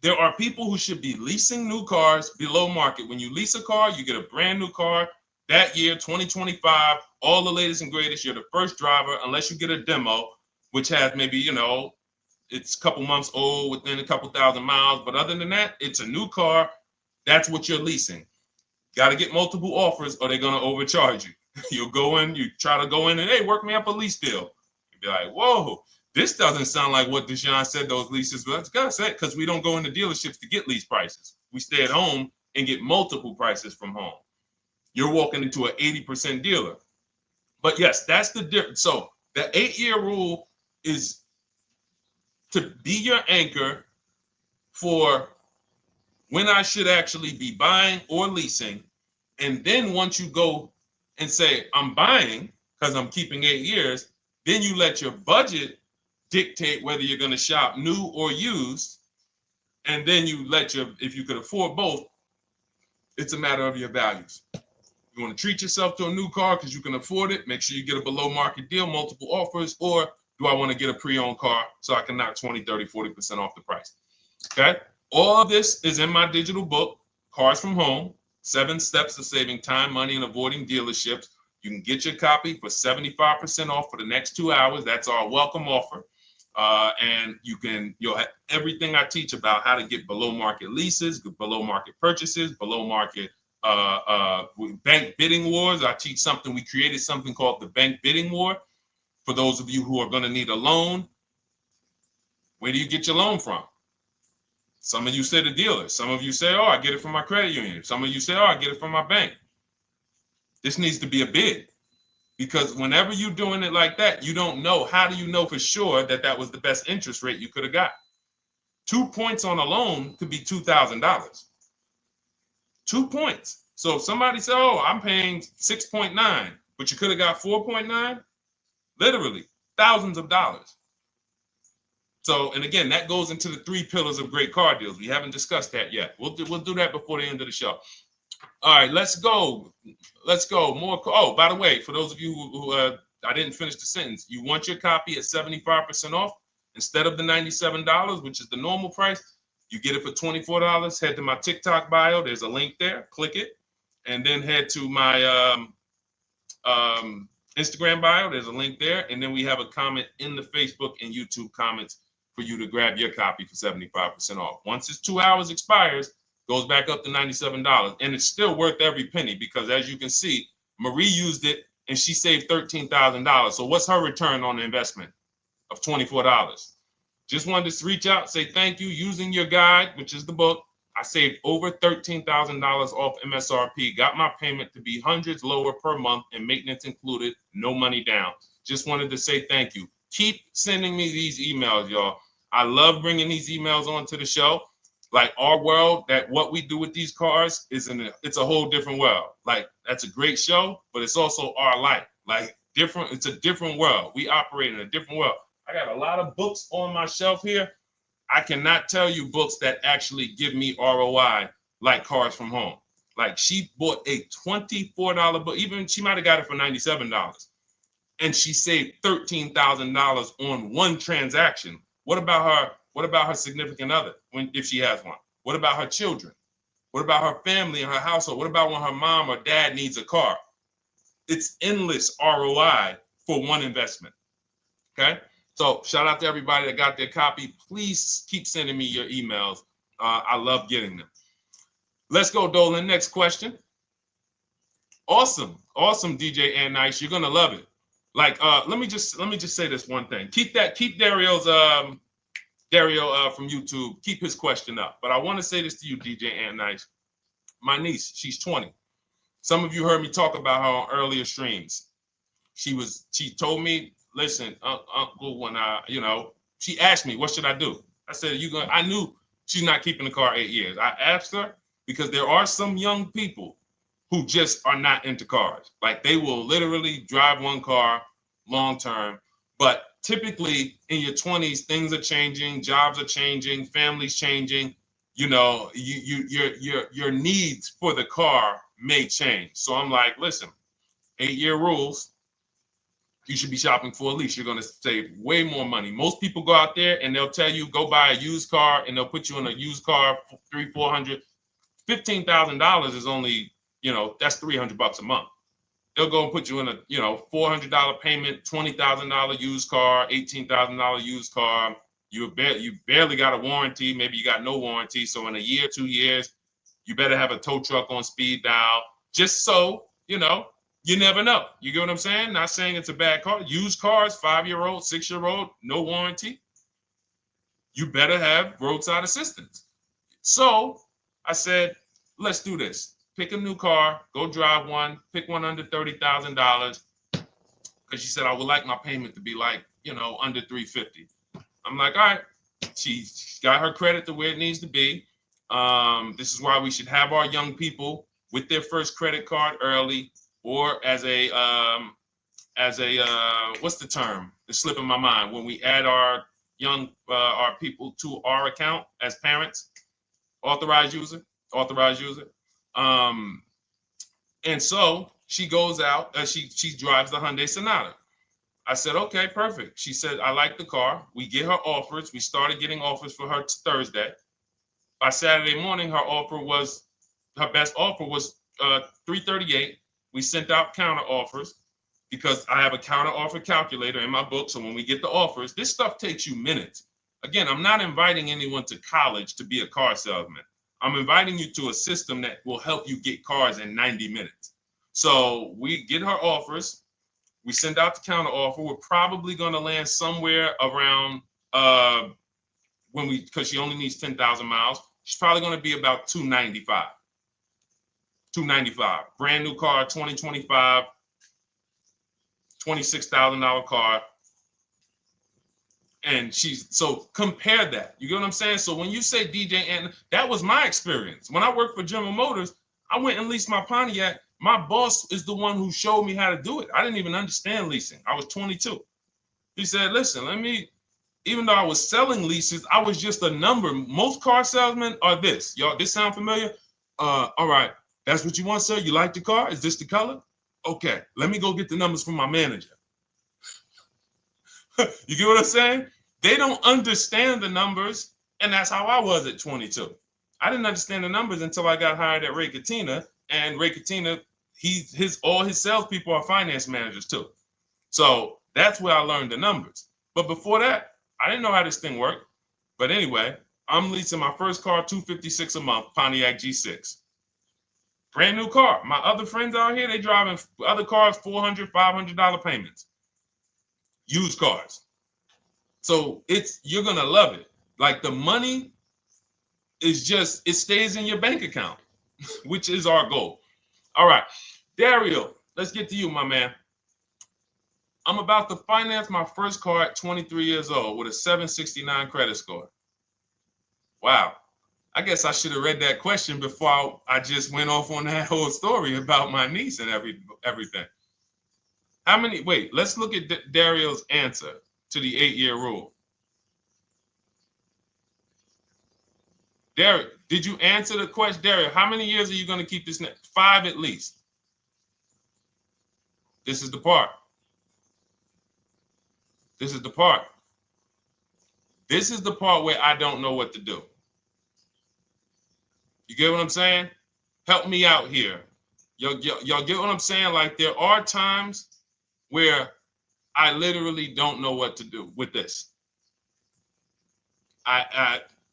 Speaker 1: There are people who should be leasing new cars below market. When you lease a car, you get a brand new car that year, 2025, all the latest and greatest. You're the first driver, unless you get a demo, which has maybe, it's a couple months old, within a couple thousand miles. But other than that, it's a new car. That's what you're leasing. Got to get multiple offers or they're going to overcharge you. You'll go in, you try to go in and, hey, work me up a lease deal. You'll be like, whoa, this doesn't sound like what Deshone said those leases were. That's gotta say, because we don't go into dealerships to get lease prices. We stay at home and get multiple prices from home. You're walking into an 80% dealer. But yes, that's the difference. So the 8-year rule is to be your anchor for when I should actually be buying or leasing. And then once you go and say, I'm buying because I'm keeping 8 years, then you let your budget dictate whether you're going to shop new or used. And then you if you could afford both, it's a matter of your values. You want to treat yourself to a new car because you can afford it, make sure you get a below market deal, multiple offers, or do I want to get a pre-owned car so I can knock 20, 30, 40% off the price? Okay. All of this is in my digital book, Cars from Home, 7 Steps to Saving Time, Money, and Avoiding Dealerships. You can get your copy for 75% off for the next 2 hours. That's our welcome offer. And you'll have everything I teach about how to get below market leases, below market purchases, below market bank bidding wars. We created something called the bank bidding war. For those of you who are going to need a loan, where do you get your loan from? Some of you say the dealer. Some of you say, oh, I get it from my credit union. Some of you say, oh, I get it from my bank. This needs to be a bid. Because whenever you're doing it like that, you don't know. How do you know for sure that that was the best interest rate you could have got? 2 points on a loan could be $2,000. 2 points. So if somebody said, oh, I'm paying 6.9, but you could have got 4.9, literally thousands of dollars. So, and again, that goes into the 3 pillars of great car deals. We haven't discussed that yet. We'll do that before the end of the show. All right, let's go. More. Oh, by the way, for those of you who I didn't finish the sentence, you want your copy at 75% off instead of the $97, which is the normal price. You get it for $24. Head to my TikTok bio. There's a link there. Click it, and then head to my Instagram bio. There's a link there, and then we have a comment in the Facebook and YouTube comments for you to grab your copy for 75% off. Once it's 2 hours expires, goes back up to $97, and it's still worth every penny because, as you can see, Marie used it and she saved $13,000. So what's her return on the investment of $24? Just wanted to reach out, say thank you. Using your guide, which is the book, I saved over $13,000 off MSRP, got my payment to be hundreds lower per month and maintenance included, no money down. Just wanted to say thank you. Keep sending me these emails, y'all. I love bringing these emails onto the show. Like our world, that what we do with these cars it's a whole different world. Like that's a great show, but it's also our life. Like different, it's a different world. We operate in a different world. I got a lot of books on my shelf here. I cannot tell you books that actually give me ROI like Cars from Home. Like she bought a $24 book, even she might have got it for $97. And she saved $13,000 on one transaction. What about her? What about her significant other if she has one? What about her children? What about her family and her household? What about when her mom or dad needs a car? It's endless ROI for one investment. Okay. So shout out to everybody that got their copy. Please keep sending me your emails. I love getting them. Let's go, Dolan. Next question. Awesome, DJ and Nice. You're gonna love it. Like, let me just say this one thing. Keep Dario's Dario from YouTube. Keep his question up. But I want to say this to you, DJ and Nice. My niece, she's 20. Some of you heard me talk about her on earlier streams. She told me, listen, Uncle, when she asked me, what should I do? I said, I knew she's not keeping the car 8 years. I asked her because there are some young people who just are not into cars. Like they will literally drive one car long term. But typically in your 20s, things are changing, jobs are changing, families changing. Your needs for the car may change. So I'm like, listen, 8-year rules. You should be shopping for a lease. You're going to save way more money. Most people go out there and they'll tell you go buy a used car, and they'll put you in a used car for $300, $400, $15,000 is only, that's $300 a month. They'll go and put you in a $400 payment, $20,000 used car, $18,000 used car. You barely got a warranty. Maybe you got no warranty. So in a year, 2 years, you better have a tow truck on speed dial, just so you never know. You get what I'm saying? Not saying it's a bad car. Used cars, 5-year-old, 6-year-old, no warranty. You better have roadside assistance. So I said, let's do this. Pick a new car, go drive one, pick one under $30,000. Because she said, I would like my payment to be like, under $350. I'm like, all right. She's got her credit to where it needs to be. This is why we should have our young people with their first credit card early, or as a what's the term? It's slipping my mind. When we add our our people to our account as parents, authorized user. And so she goes out, she drives the Hyundai Sonata. I said, okay, perfect. She said, I like the car. We get her offers. We started getting offers for her Thursday. By Saturday morning, her best offer was $338. We sent out counter offers because I have a counter offer calculator in my book. So when we get the offers, this stuff takes you minutes. Again, I'm not inviting anyone to college to be a car salesman. I'm inviting you to a system that will help you get cars in 90 minutes. So we get her offers. We send out the counter offer. We're probably going to land somewhere around because she only needs 10,000 miles. She's probably going to be about $295. Brand new car, 2025, $26,000 car. And so compare that. You get what I'm saying? So when you say DJ, and that was my experience. When I worked for General Motors, I went and leased my Pontiac. My boss is the one who showed me how to do it. I didn't even understand leasing. I was 22. He said, listen, even though I was selling leases, I was just a number. Most car salesmen are this. Y'all, this sound familiar? All right. That's what you want, sir? You like the car? Is this the color? Okay. Let me go get the numbers from my manager. You get what I'm saying? They don't understand the numbers. And that's how I was at 22. I didn't understand the numbers until I got hired at Ray Katina. And Ray Katina, all his salespeople are finance managers too. So that's where I learned the numbers. But before that, I didn't know how this thing worked. But anyway, I'm leasing my first car, $256 a month, Pontiac G6. Brand new car. My other friends out here, they driving other cars, $400, $500 payments. Used cars. So you're going to love it. Like the money is it stays in your bank account, which is our goal. All right, Dario, let's get to you, my man. I'm about to finance my first car at 23 years old with a 769 credit score. Wow. I guess I should have read that question before I just went off on that whole story about my niece and everything. Let's look at Dario's answer to the 8-year rule. Dario, did you answer the question? Dario, how many years are you going to keep this? 5 at least. This is the part. This is the part. This is the part where I don't know what to do. You get what I'm saying? Help me out here. Y'all get what I'm saying? Like there are times where I literally don't know what to do with this.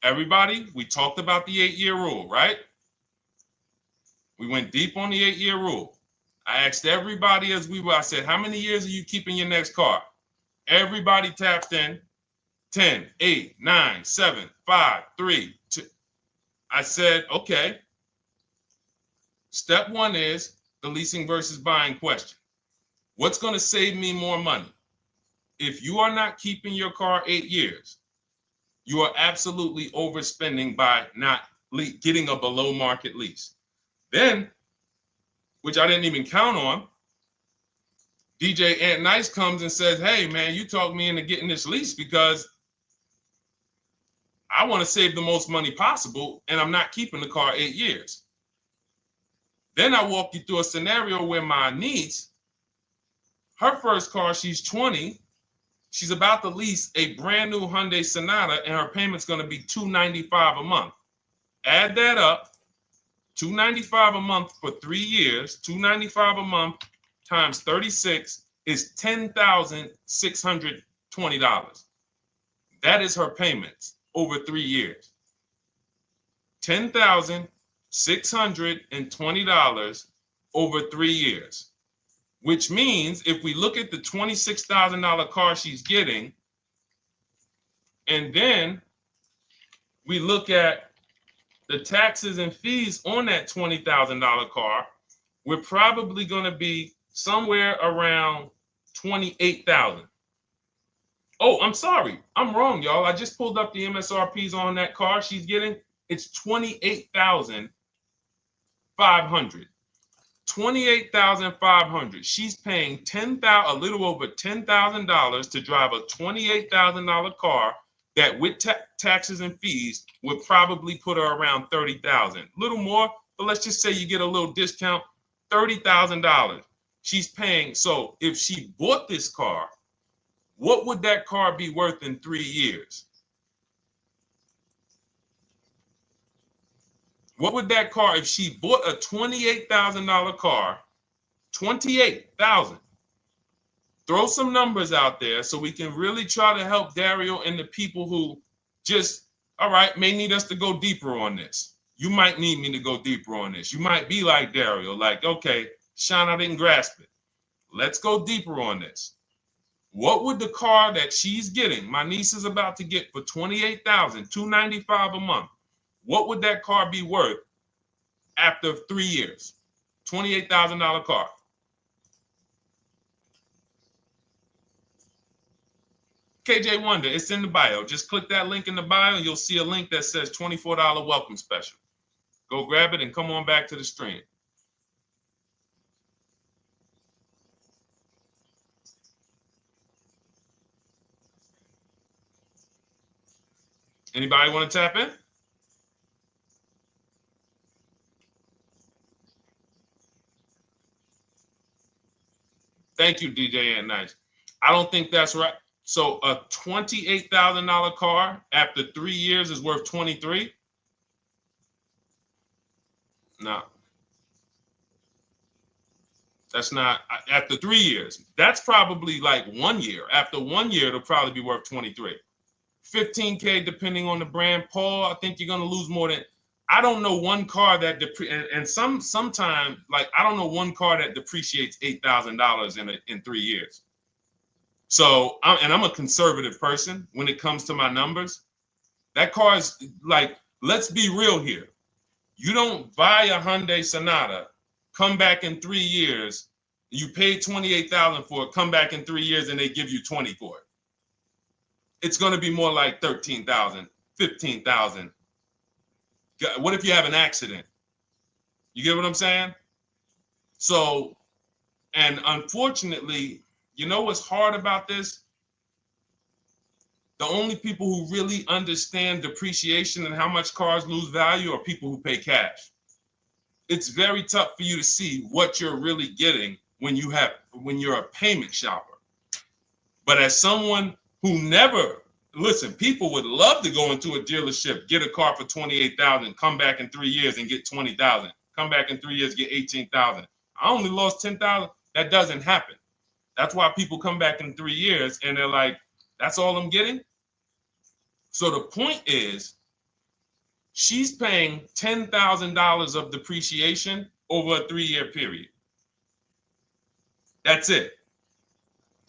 Speaker 1: Everybody, we talked about the 8-year rule, right? We went deep on the 8-year rule. I asked everybody I said, how many years are you keeping your next car? Everybody tapped in. 10, 8, 9, 7, 5, 3, 2. I said, okay. Step 1 is the leasing versus buying question. What's going to save me more money? If you are not keeping your car 8 years, you are absolutely overspending by not getting a below market lease. Then, which I didn't even count on, DJ Ant Nice comes and says, hey, man, you talked me into getting this lease because I want to save the most money possible, and I'm not keeping the car 8 years. Then I walk you through a scenario where my niece, her first car, she's 20. She's about to lease a brand new Hyundai Sonata, and her payment's going to be $295 a month. Add that up, $295 a month for 3 years, $295 a month times 36 is $10,620. That is her payments over 3 years. $10,620 over 3 years, which means if we look at the $26,000 car she's getting, and then we look at the taxes and fees on that $20,000 car, we're probably going to be somewhere around $28,000. Oh, I'm sorry. I'm wrong, y'all. I just pulled up the MSRPs on that car she's getting. It's $28,500. $28,500. She's paying a little over $10,000 to drive a $28,000 car that with taxes and fees would probably put her around $30,000. A little more, but let's just say you get a little discount, $30,000. She's paying. So if she bought this car, what would that car be worth in 3 years? What would that car, if she bought a $28,000 car, $28,000? Throw some numbers out there so we can really try to help Dario and the people who just, all right, may need us to go deeper on this. You might need me to go deeper on this. You might be like Dario, like, okay, Sean, I didn't grasp it. Let's go deeper on this. What would the car that she's getting, my niece is about to get for $28,000, $295 a month, what would that car be worth after 3 years? $28,000 car. KJ Wonder, it's in the bio. Just click that link in the bio and you'll see a link that says $24 welcome special. Go grab it and come on back to the stream. Anybody want to tap in? Thank you, DJ and Nice. I don't think that's right. So a $28,000 car after 3 years is worth 23? No. That's not after 3 years. That's probably like 1 year. After 1 year, it'll probably be worth 23. 15K depending on the brand. Paul, I think you're gonna lose more than. I don't know one car that sometimes like I don't know one car that depreciates $8,000 in 3 years. So I'm a conservative person when it comes to my numbers. That car is like, let's be real here. You don't buy a Hyundai Sonata, come back in 3 years, you pay $28,000 for it, come back in 3 years and they give you 20 for it. It's going to be more like 13,000, 15,000. What if you have an accident? You get what I'm saying? So, and unfortunately, you know what's hard about this? The only people who really understand depreciation and how much cars lose value are people who pay cash. It's very tough for you to see what you're really getting when you're a payment shopper. But as someone who never, listen, people would love to go into a dealership, get a car for $28,000, come back in 3 years and get $20,000, come back in 3 years, get $18,000. I only lost $10,000. That doesn't happen. That's why people come back in 3 years and they're like, that's all I'm getting. So the point is, she's paying $10,000 of depreciation over a 3-year period. That's it.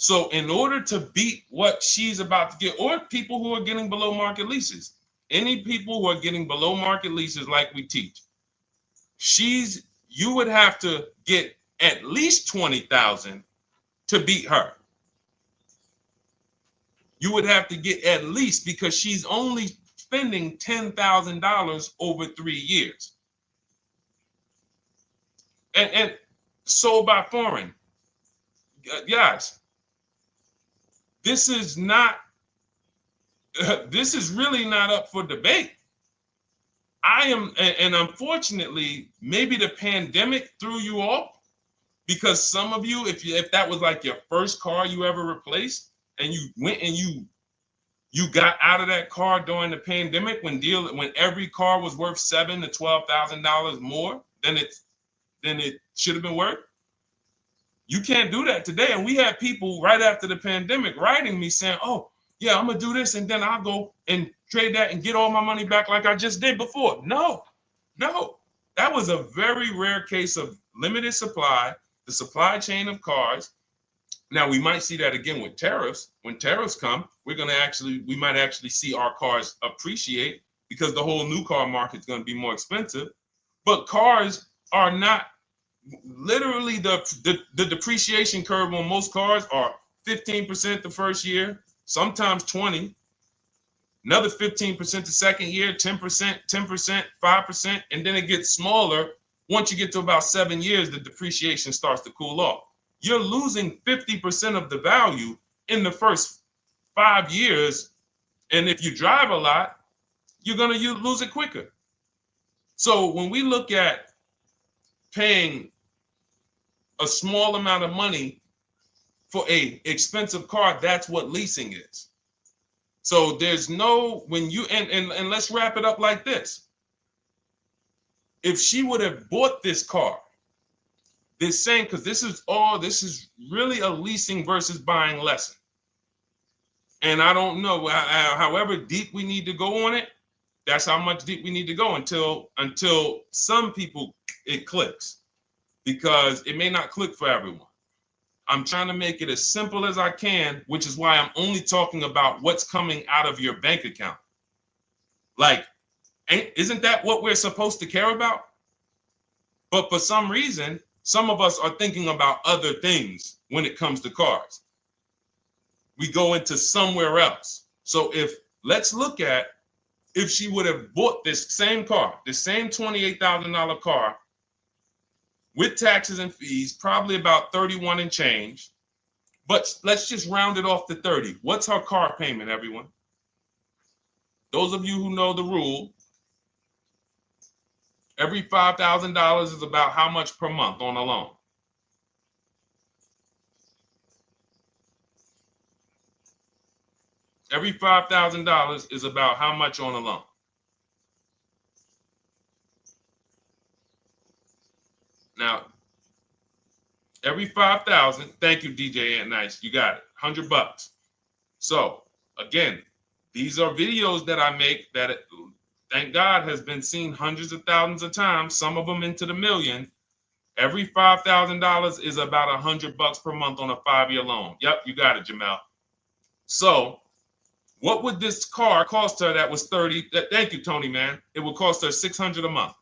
Speaker 1: So in order to beat what she's about to get, or people who are getting below market leases, any people who are getting below market leases like we teach, you would have to get at least 20,000 to beat her. You would have to get at least, because she's only spending $10,000 over 3 years. And sold by foreign. Guys, this is not, this is really not up for debate. And unfortunately, maybe the pandemic threw you off, because some of you, if that was like your first car you ever replaced, and you went and you got out of that car during the pandemic when every car was worth $7,000 to $12,000 more than it should have been worth. You can't do that today. And we had people right after the pandemic writing me saying, "Oh, yeah, I'm gonna do this, and then I'll go and trade that and get all my money back like I just did before." No, that was a very rare case of limited supply, the supply chain of cars. Now we might see that again with tariffs. When tariffs come, we might actually see our cars appreciate, because the whole new car market is going to be more expensive. But cars are not, literally the depreciation curve on most cars are 15% the first year, sometimes 20, another 15% the second year, 10%, 10%, 5%, and then it gets smaller. Once you get to about 7 years, the depreciation starts to cool off. You're losing 50% of the value in the first 5 years. And if you drive a lot, you're going to lose it quicker. So when we look at paying a small amount of money for a expensive car, that's what leasing is. So there's no, when you, and let's wrap it up like this. If she would have bought this car, this same, because this is really a leasing versus buying lesson. And I don't know, however deep we need to go on it, that's how much deep we need to go until some people it clicks, because it may not click for everyone. I'm trying to make it as simple as I can, which is why I'm only talking about what's coming out of your bank account. Like, isn't that what we're supposed to care about? But for some reason, some of us are thinking about other things when it comes to cars. We go into somewhere else. So let's look at, if she would have bought this same car, the same $28,000 car, with taxes and fees, probably about 31 and change. But let's just round it off to 30. What's her car payment, everyone? Those of you who know the rule, every $5,000 is about how much per month on a loan? Every $5,000 is about how much on a loan? Now, every 5,000, thank you, DJ Ant Nice, you got it, $100. So again, these are videos that I make that, thank God, has been seen hundreds of thousands of times, some of them into the million. Every $5,000 is about $100 per month on a 5-year loan. Yep, you got it, Jamel. So what would this car cost her that was 30? Thank you, Tony, man. It would cost her $600 a month.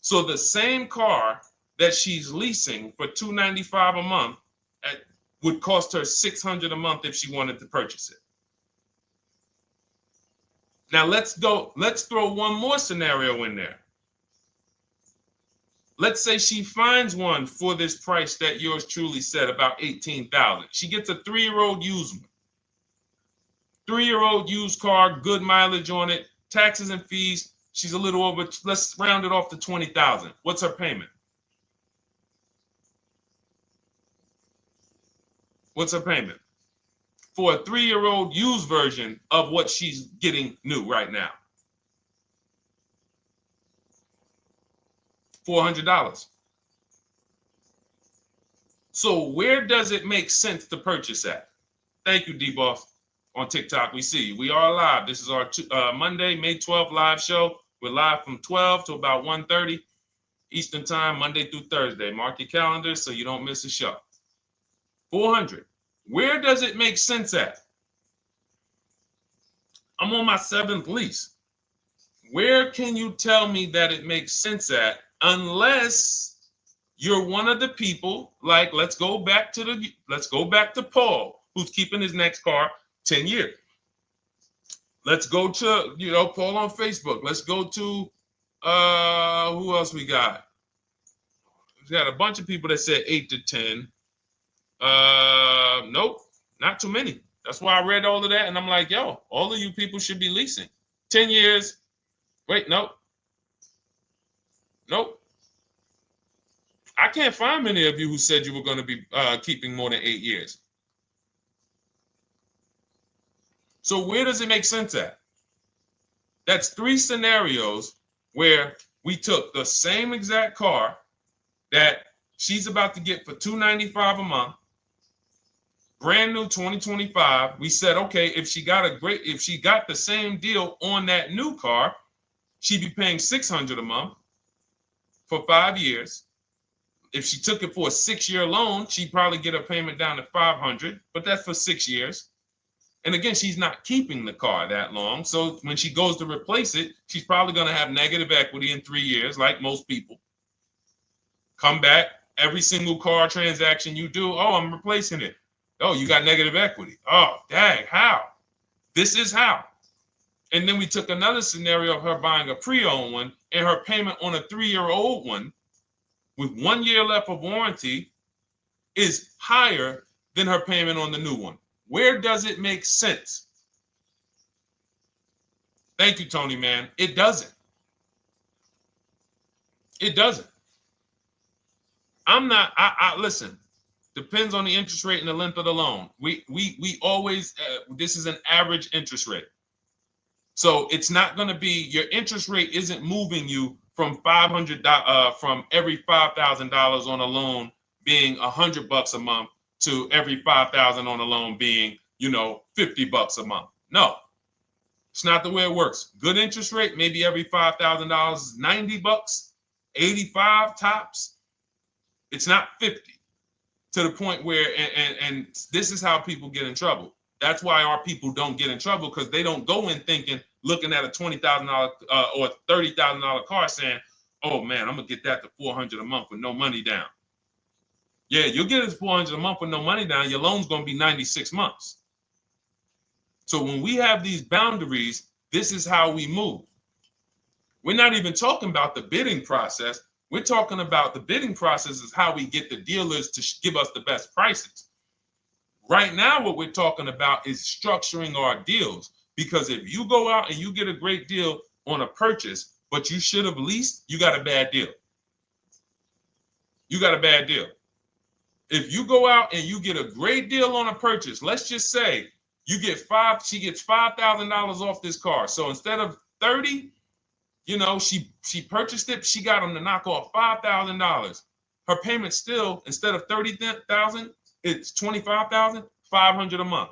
Speaker 1: So the same car that she's leasing for $295 a month would cost her $600 a month if she wanted to purchase it. Now let's throw one more scenario in there. Let's say she finds one for this price that yours truly said, about $18,000. She gets a 3-year-old used one. 3-year-old used car, good mileage on it, taxes and fees. She's a little over, let's round it off to $20,000. What's her payment? What's her payment? For a 3-year-old used version of what she's getting new right now. $400. So where does it make sense to purchase at? Thank you, D-Boss. On TikTok, we see you. We are live. This is our Monday, May 12th live show. We're live from 12 to about 1:30 Eastern time, Monday through Thursday. Mark your calendar so you don't miss a show. 400. Where does it make sense at? I'm on my 7th lease. Where can you tell me that it makes sense at, unless you're one of the people, like, let's go back to Paul, who's keeping his next car 10 years. Let's go to, Paul on Facebook. Let's go to, who else we got? We got a bunch of people that said 8 to 10. Nope, not too many. That's why I read all of that, and I'm like, yo, all of you people should be leasing. 10 years. Wait, nope. I can't find many of you who said you were going to be keeping more than 8 years. So where does it make sense at? That's 3 scenarios where we took the same exact car that she's about to get for $295 a month, brand new 2025. We said, okay, if she got the same deal on that new car, she'd be paying $600 a month for 5 years. If she took it for a 6-year loan, she'd probably get a payment down to $500, but that's for 6 years. And again, she's not keeping the car that long. So when she goes to replace it, she's probably going to have negative equity in 3 years, like most people. Come back, every single car transaction you do, oh, I'm replacing it. Oh, you got negative equity. Oh, dang, how? This is how. And then we took another scenario of her buying a pre-owned one, and her payment on a 3-year-old one with 1 year left of warranty is higher than her payment on the new one. Where does it make sense? Thank you, Tony, man. It doesn't. It doesn't. Listen, depends on the interest rate and the length of the loan. We always, this is an average interest rate. So it's not going to be, your interest rate isn't moving you from from every $5,000 on a loan being $100 a month to every $5,000 on a loan being, $50 a month. No, it's not the way it works. Good interest rate, maybe every $5,000 is $90, 85 tops. It's not 50, to the point where, and this is how people get in trouble. That's why our people don't get in trouble, because they don't go in thinking, looking at a $20,000 or $30,000 car saying, oh man, I'm gonna get that to $400 a month with no money down. Yeah, you'll get it to $400 a month with no money down. Your loan's gonna be 96 months. So when we have these boundaries, this is how we move. We're not even talking about the bidding process. We're talking about the bidding process is how we get the dealers to give us the best prices. Right now, what we're talking about is structuring our deals, because if you go out and you get a great deal on a purchase, but you should have leased, you got a bad deal. You got a bad deal. If you go out and you get a great deal on a purchase, let's just say she gets $5,000 off this car. So instead of 30, she purchased it, she got them to knock off $5,000. Her payment still, instead of $30,000, it's $25,500 a month.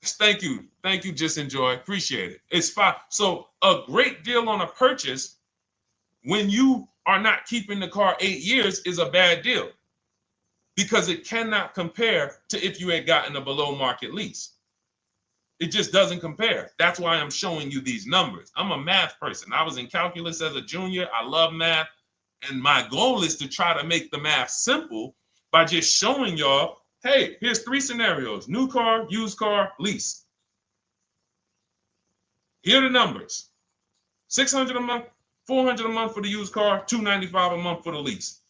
Speaker 1: Thank you, Just Enjoy, appreciate it. It's fine. So a great deal on a purchase, when you are not keeping the car 8 years, is a bad deal, because it cannot compare to if you had gotten a below market lease. It just doesn't compare. That's why I'm showing you these numbers. I'm a math person. I was in calculus as a junior. I love math. And my goal is to try to make the math simple by just showing y'all, hey, here's 3 scenarios: new car, used car, lease. Here are the numbers: $600 a month, $400 a month for the used car, $295 a month for the lease.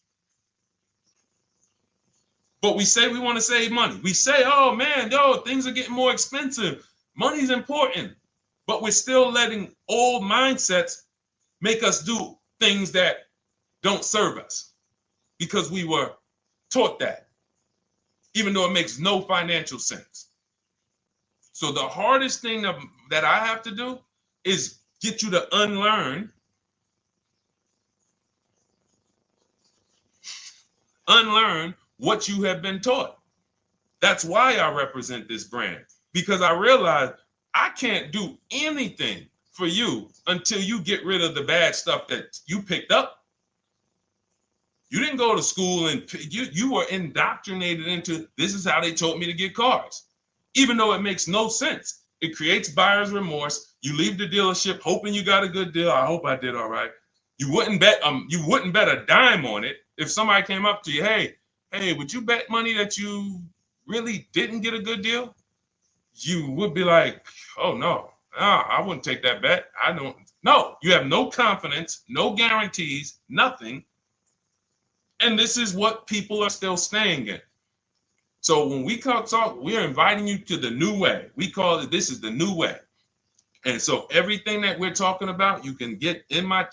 Speaker 1: But we say we want to save money. We say, oh man, things are getting more expensive. Money's important. But we're still letting old mindsets make us do things that don't serve us, because we were taught that, even though it makes no financial sense. So the hardest thing that I have to do is get you to unlearn what you have been taught. That's why I represent this brand, because I realize I can't do anything for you until you get rid of the bad stuff that you picked up. You didn't go to school and you were indoctrinated into, this is how they taught me to get cars, even though it makes no sense. It creates buyer's remorse. You leave the dealership hoping you got a good deal. I hope I did all right. You wouldn't bet a dime on it. If somebody came up to you, hey, would you bet money that you really didn't get a good deal? You would be like, oh no, I wouldn't take that bet. I don't. No, you have no confidence, no guarantees, nothing. And this is what people are still staying in. So when we talk, we're inviting you to the new way. We call it, this is the new way. And so everything that we're talking about, you can get in my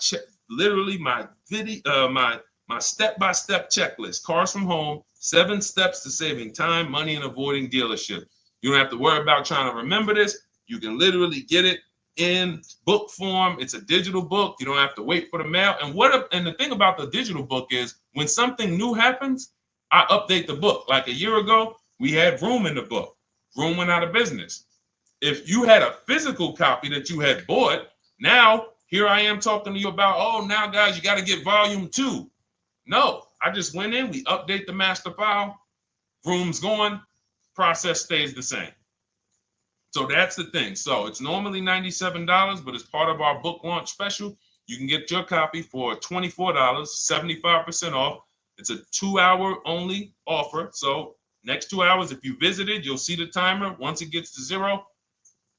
Speaker 1: literally my video, my step-by-step checklist. Cars from Home, 7 steps to saving time, money, and avoiding dealership. You don't have to worry about trying to remember this. You can literally get it in book form. It's a digital book. You don't have to wait for the mail. And the thing about the digital book is when something new happens, I update the book. Like a year ago, we had Vroom in the book. Vroom went out of business. If you had a physical copy that you had bought, now here I am talking to you about, oh, now guys, you got to get volume 2. No, I just went in, we update the master file, Vroom's going, process stays the same. So that's the thing. So it's normally $97, but as part of our book launch special, you can get your copy for $24, 75% off. It's a 2-hour only offer. So next 2 hours, if you visited, you'll see the timer. Once it gets to 0,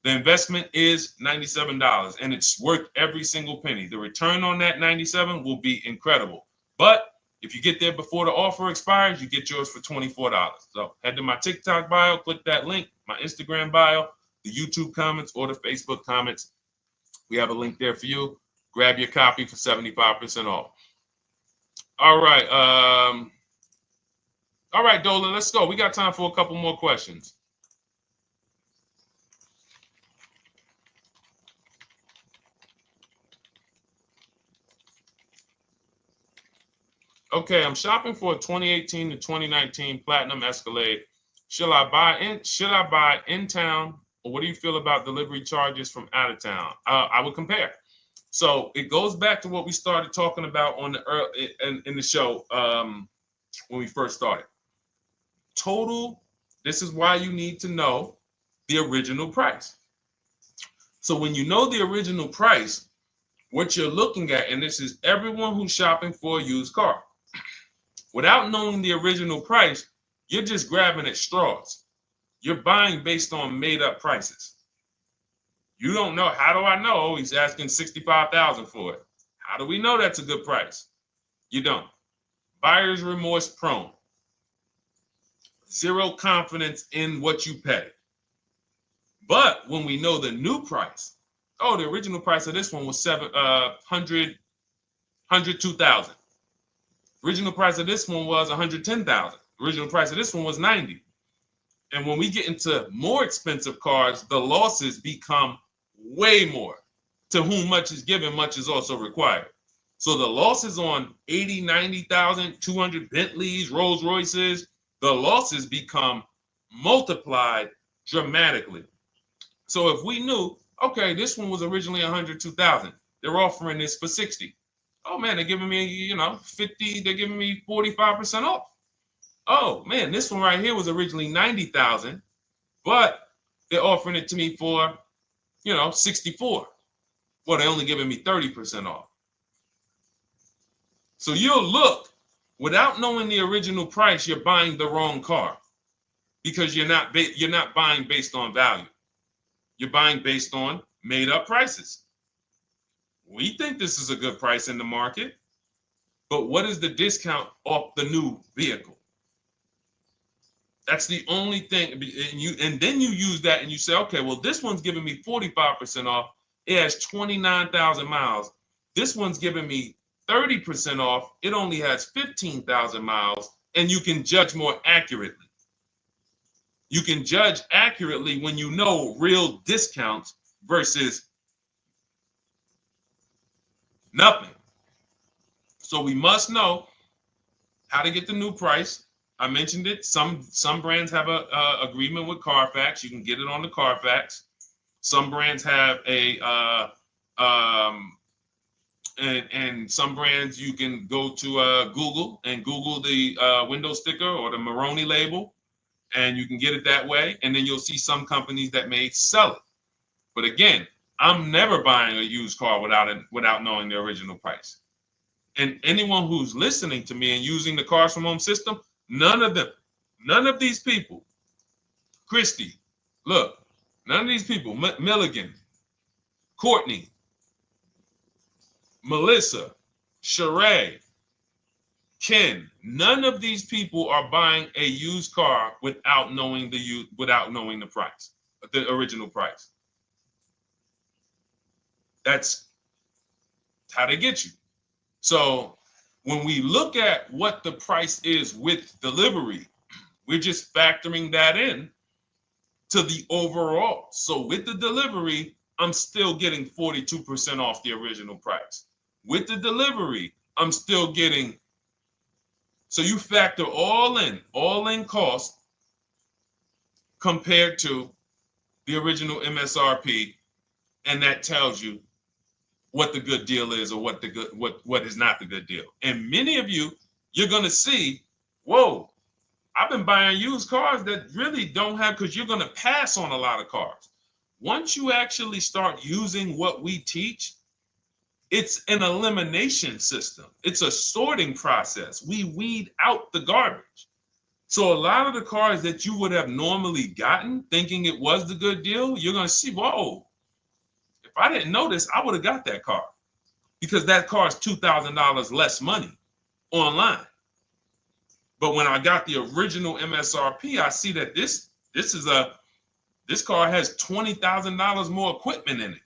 Speaker 1: the investment is $97, and it's worth every single penny. The return on that $97 will be incredible. But if you get there before the offer expires, you get yours for $24. So head to my TikTok bio, click that link, my Instagram bio, the YouTube comments, or the Facebook comments. We have a link there for you. Grab your copy for 75% off. All right. All right, Dolan, let's go. We got time for a couple more questions. Okay, I'm shopping for a 2018 to 2019 Platinum Escalade. Should I buy in town, or what do you feel about delivery charges from out of town? I would compare. So it goes back to what we started talking about on in the show when we first started. Total. This is why you need to know the original price. So when you know the original price, what you're looking at, and this is everyone who's shopping for a used car. Without knowing the original price, you're just grabbing at straws. You're buying based on made up prices. You don't know. How do I know? Oh, he's asking $65,000 for it. How do we know that's a good price? You don't. Buyer's remorse prone. Zero confidence in what you pay. But when we know the new price, oh, the original price of this one was $102,000. Original price of this one was $110,000. Original price of this one was $90,000. And when we get into more expensive cars, the losses become way more. To whom much is given, much is also required. So the losses on 80, 90,000, 200 Bentleys, Rolls Royces, the losses become multiplied dramatically. So if we knew, okay, this one was originally $102,000, they're offering this for $60,000. Oh man, they're giving me, 50, they're giving me 45% off. Oh man, this one right here was originally $90,000, but they're offering it to me for, $64,000. Well, they're only giving me 30% off. So you'll look, without knowing the original price, you're buying the wrong car because you're not buying based on value. You're buying based on made up prices. We think this is a good price in the market, but what is the discount off the new vehicle? That's the only thing. And then you use that and you say, okay, well, this one's giving me 45% off. It has 29,000 miles. This one's giving me 30% off. It only has 15,000 miles, and you can judge more accurately. You can judge accurately when you know real discounts versus nothing. So we must know how to get the new price. I mentioned it. Some brands have a agreement with Carfax. You can get it on the Carfax. Some brands have and some brands you can go to Google and Google the window sticker or the Maroney label, and you can get it that way. And then you'll see some companies that may sell it. But again, I'm never buying a used car without knowing the original price. And anyone who's listening to me and using the Cars from Home system, none of these people, Christy, look, none of these people, Milligan, Courtney, Melissa, Sheree, Ken, none of these people are buying a used car without knowing the price, the original price. That's how they get you. So when we look at what the price is with delivery, we're just factoring that in to the overall. So with the delivery, I'm still getting 42% off the original price. With the delivery, I'm still getting, so you factor all in cost compared to the original MSRP, and that tells you what the good deal is or what is not the good deal. And many of you, you're gonna see, whoa, I've been buying used cars that really don't have, because you're gonna pass on a lot of cars. Once you actually start using what we teach, it's an elimination system. It's a sorting process. We weed out the garbage. So a lot of the cars that you would have normally gotten thinking it was the good deal, you're gonna see, whoa, if I didn't know this, I would have got that car, because that car is $2,000 less money online. But when I got the original MSRP, I see that this car has $20,000 more equipment in it.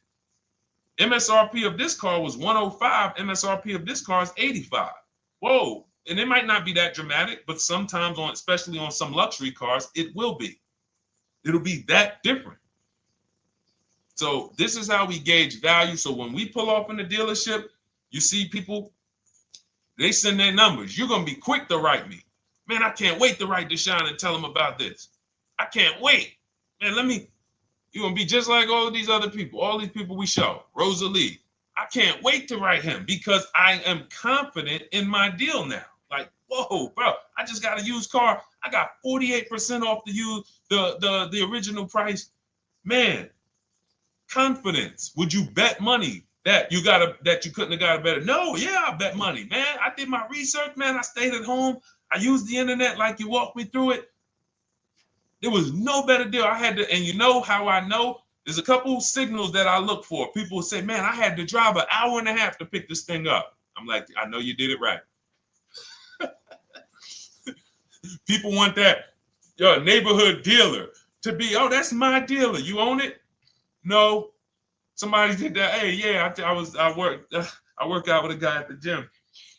Speaker 1: MSRP of this car was 105. MSRP of this car is 85. Whoa. And it might not be that dramatic, but sometimes especially on some luxury cars, it will be. It'll be that different. So this is how we gauge value. So when we pull off in the dealership, you see people, they send their numbers. You're going to be quick to write me. Man, I can't wait to write Deshone and tell him about this. I can't wait. Man, you're going to be just like all of these other people, all these people we show. Rosalie, I can't wait to write him because I am confident in my deal now. Like, whoa, bro, I just got a used car. I got 48% off the original price. Man, confidence. Would you bet money that you couldn't have got a better? No, yeah, I bet money, man. I did my research, man. I stayed at home. I used the internet like you walked me through it. There was no better deal. I had to, and you know how I know? There's a couple signals that I look for. People will say, man, I had to drive an hour and a half to pick this thing up. I'm like, I know you did it right. People want that neighborhood dealer to be, oh, that's my dealer. You own it? No. Somebody did that. Hey, yeah, I work out with a guy at the gym.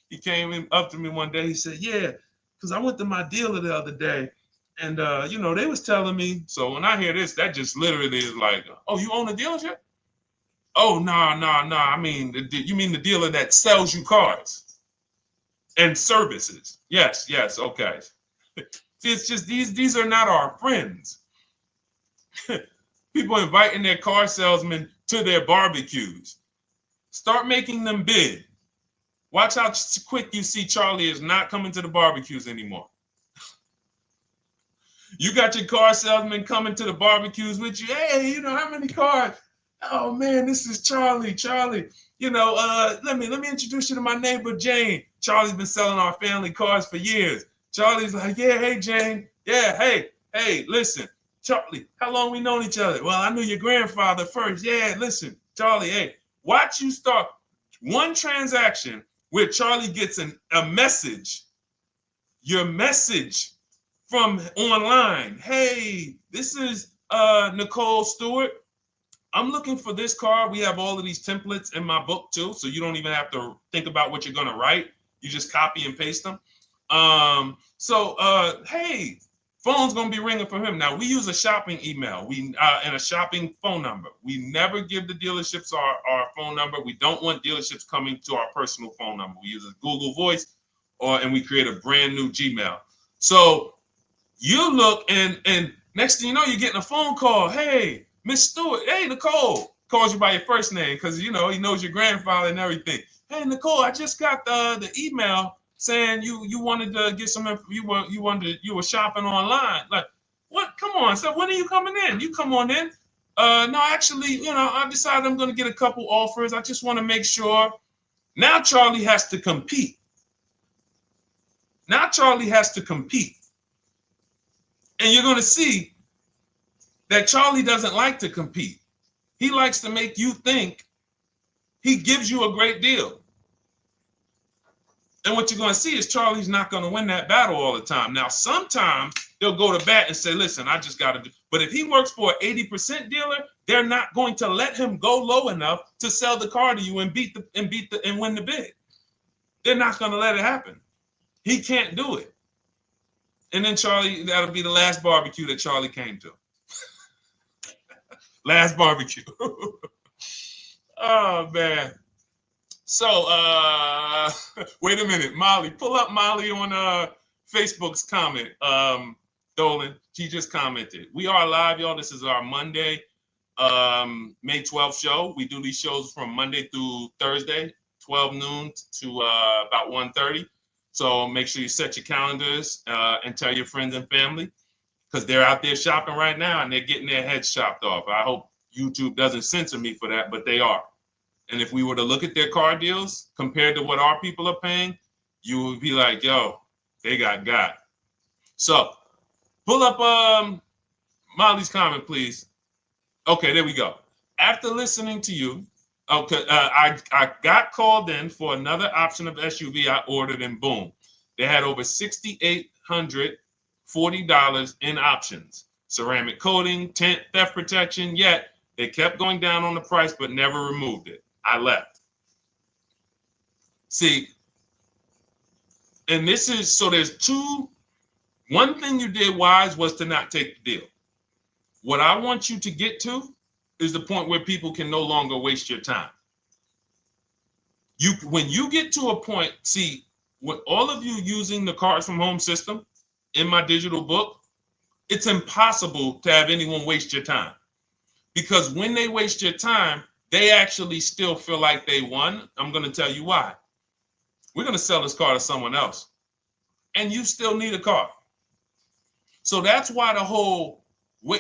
Speaker 1: He came up to me one day. He said, yeah, because I went to my dealer the other day. And, they was telling me. So when I hear this, that just literally is like, oh, you own a dealership? Oh, no. I mean, you mean the dealer that sells you cars and services? Yes. Okay. See, it's just these are not our friends. People inviting their car salesmen to their barbecues. Start making them bid. Watch how quick you see Charlie is not coming to the barbecues anymore. You got your car salesman coming to the barbecues with you. Hey, how many cars? Oh man, this is Charlie. Charlie, let me introduce you to my neighbor Jane. Charlie's been selling our family cars for years. Charlie's like, yeah, hey Jane. Yeah, hey, listen, Charlie, how long we known each other? Well, I knew your grandfather first. Yeah, listen, Charlie, hey, watch you start one transaction where Charlie gets a message, your message from online. Hey, this is Nicole Stewart. I'm looking for this car. We have all of these templates in my book too, so you don't even have to think about what you're gonna write. You just copy and paste them. Hey, phone's gonna be ringing for him. Now we use a shopping email, and a shopping phone number. We never give the dealerships our phone number. We don't want dealerships coming to our personal phone number. We use a Google Voice, and we create a brand new Gmail. So you look, and next thing you know, you're getting a phone call. Hey, Miss Stewart. Hey, Nicole. Calls you by your first name because he knows your grandfather and everything. Hey, Nicole, I just got the email saying you wanted to get some info. You were shopping online. Like, what? Come on. So when are you coming in? You come on in. No, actually, I decided I'm going to get a couple offers. I just want to make sure Now Charlie has to compete. Now Charlie has to compete. And you're going to see that Charlie doesn't like to compete. He likes to make you think he gives you a great deal. And what you're going to see is Charlie's not going to win that battle all the time. Now, sometimes they'll go to bat and say, listen, I just got to do. But if he works for an 80% dealer, they're not going to let him go low enough to sell the car to you and win the bid. They're not going to let it happen. He can't do it. And then Charlie, that'll be the last barbecue that Charlie came to. Last barbecue. Oh, man. So, wait a minute, Molly. Pull up Molly on Facebook's comment. Dolan, she just commented. We are live, y'all. This is our Monday, May 12th show. We do these shows from Monday through Thursday, 12 noon to about 1:30. So make sure you set your calendars and tell your friends and family, because they're out there shopping right now and they're getting their heads chopped off. I hope YouTube doesn't censor me for that, but they are. And if we were to look at their car deals compared to what our people are paying, you would be like, yo, they got. So pull up Molly's comment, please. Okay, there we go. After listening to you, okay, I got called in for another option of SUV I ordered, and boom, they had over $6,840 in options. Ceramic coating, tint, theft protection, yet they kept going down on the price but never removed it. I left. See, and this is, so there's one thing you did wise was to not take the deal. What I want you to get to is the point where people can no longer waste your time. When you get to a point, see, with all of you using the Cars from Home system in my digital book, it's impossible to have anyone waste your time. Because when they waste your time, they actually still feel like they won. I'm going to tell you why. We're going to sell this car to someone else, and you still need a car. So that's why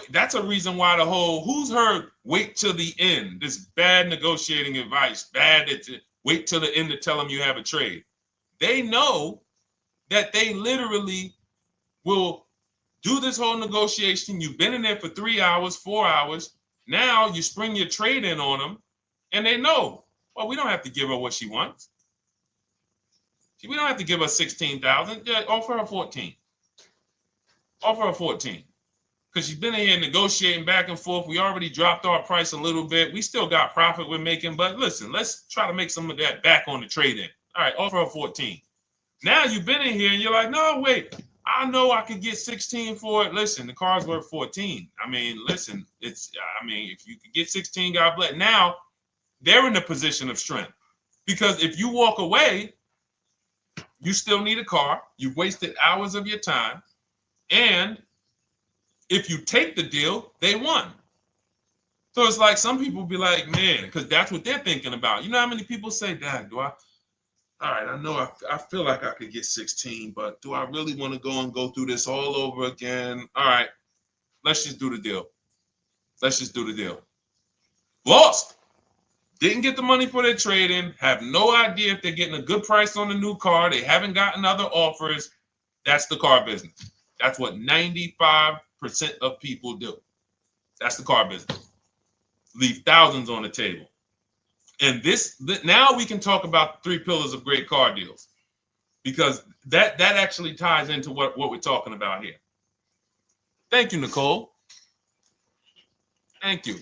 Speaker 1: that's a reason why who's heard wait till the end, this bad negotiating advice, wait till the end to tell them you have a trade. They know that they literally will do this whole negotiation. You've been in there for 3 hours, 4 hours. Now you spring your trade in on them, and they know, well, we don't have to give her what she wants. We don't have to give her 16,000. Yeah, offer her 14. Offer her 14. Because she's been in here negotiating back and forth. We already dropped our price a little bit. We still got profit we're making, but listen, let's try to make some of that back on the trade-in. All right, offer her 14. Now you've been in here and you're like, no, wait, I know I could get 16 for it. Listen, the car's worth 14. I mean, listen, if you could get 16, God bless. Now they're in a position of strength, because if you walk away, you still need a car. You've wasted hours of your time. And if you take the deal, they won. So it's like some people be like, man, because that's what they're thinking about. You know how many people say, Dad, all right, I know I feel like I could get 16, but do I really want to go through this all over again? All right, let's just do the deal. Let's just do the deal. Lost. Didn't get the money for their trade-in. Have no idea if they're getting a good price on the new car. They haven't gotten other offers. That's the car business. That's what 95% of people do. That's the car business. Leave thousands on the table. And now we can talk about the 3 pillars of great car deals, because that actually ties into what we're talking about here. Thank you, Nicole. Thank you.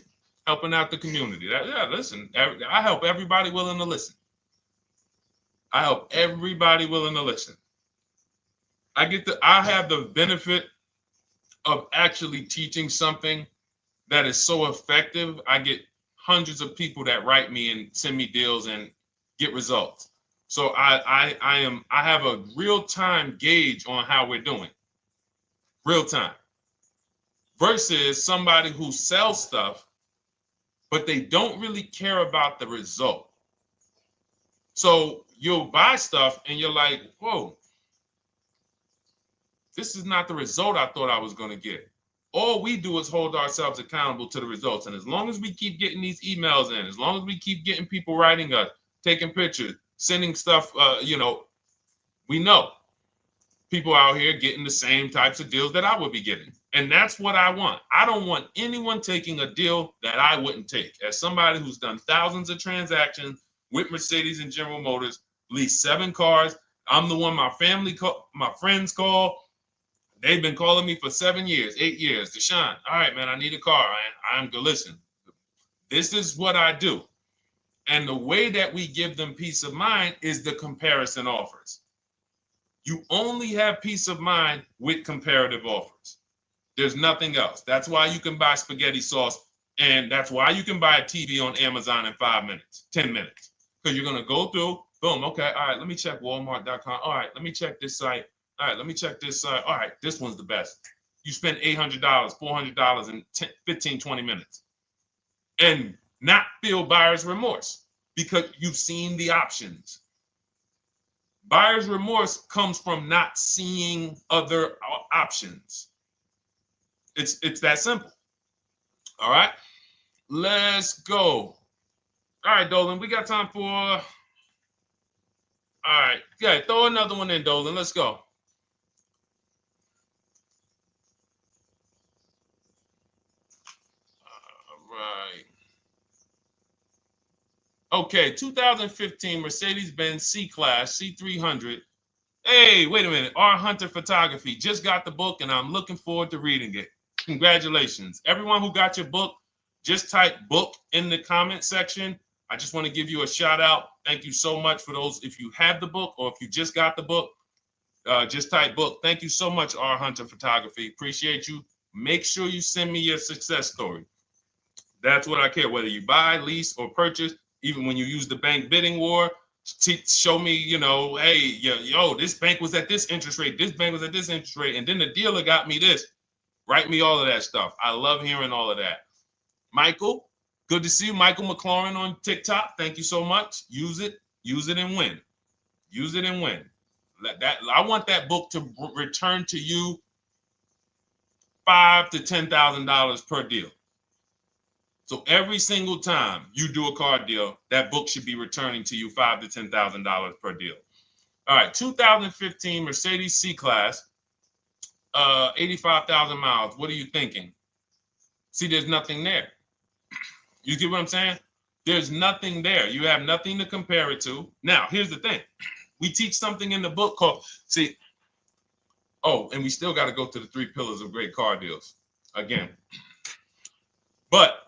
Speaker 1: Helping out the community. Listen, I help everybody willing to listen. I help everybody willing to listen. I have the benefit of actually teaching something that is so effective. I get hundreds of people that write me and send me deals and get results. So I have a real-time gauge on how we're doing. Real time. Versus somebody who sells stuff, but they don't really care about the result. So you'll buy stuff and you're like, whoa, this is not the result I thought I was going to get. All we do is hold ourselves accountable to the results. And as long as we keep getting these emails in, as long as we keep getting people writing us, taking pictures, sending stuff, we know people out here getting the same types of deals that I would be getting. And that's what I want. I don't want anyone taking a deal that I wouldn't take. As somebody who's done thousands of transactions with Mercedes and General Motors, leased 7 cars, I'm the one my my friends call. They've been calling me for 7 years, 8 years. Deshone, all right, man, I need a car. I'm good. Listen, this is what I do. And the way that we give them peace of mind is the comparison offers. You only have peace of mind with comparative offers. There's nothing else. That's why you can buy spaghetti sauce, and that's why you can buy a TV on Amazon in 5 minutes, 10 minutes. Because you're going to go through, boom, okay, all right, let me check Walmart.com. All right, let me check this site. All right, let me check this site. All right, this one's the best. You spend $800, $400 in 15, 20 minutes. And not feel buyer's remorse because you've seen the options. Buyer's remorse comes from not seeing other options. It's that simple. All right, let's go. All right, Dolan, we got time for. All right, yeah, throw another one in, Dolan. Let's go. All right. Okay, 2015 Mercedes-Benz C-Class C300. Hey, wait a minute. R. Hunter Photography just got the book, and I'm looking forward to reading it. Congratulations. Everyone who got your book, just type book in the comment section. I just want to give you a shout out. Thank you so much for those. If you have the book or if you just got the book, just type book. Thank you so much, R. Hunter Photography. Appreciate you. Make sure you send me your success story. That's what I care, whether you buy, lease, or purchase. Even when you use the bank bidding war, show me, hey, yo, this bank was at this interest rate, this bank was at this interest rate, and then the dealer got me this. Write me all of that stuff. I love hearing all of that. Michael, good to see you. Michael McLaurin on TikTok. Thank you so much. Use it and win. Use it and win. I want that book to return to you $5,000 to $10,000 per deal. So every single time you do a car deal, that book should be returning to you $5,000 to $10,000 per deal. All right, 2015 Mercedes C-Class, 85,000 miles. What are you thinking? See, there's nothing there. You get what I'm saying? There's nothing there. You have nothing to compare it to. Now, here's the thing. We teach something in the book called, and we still got to go to the 3 pillars of great car deals again. But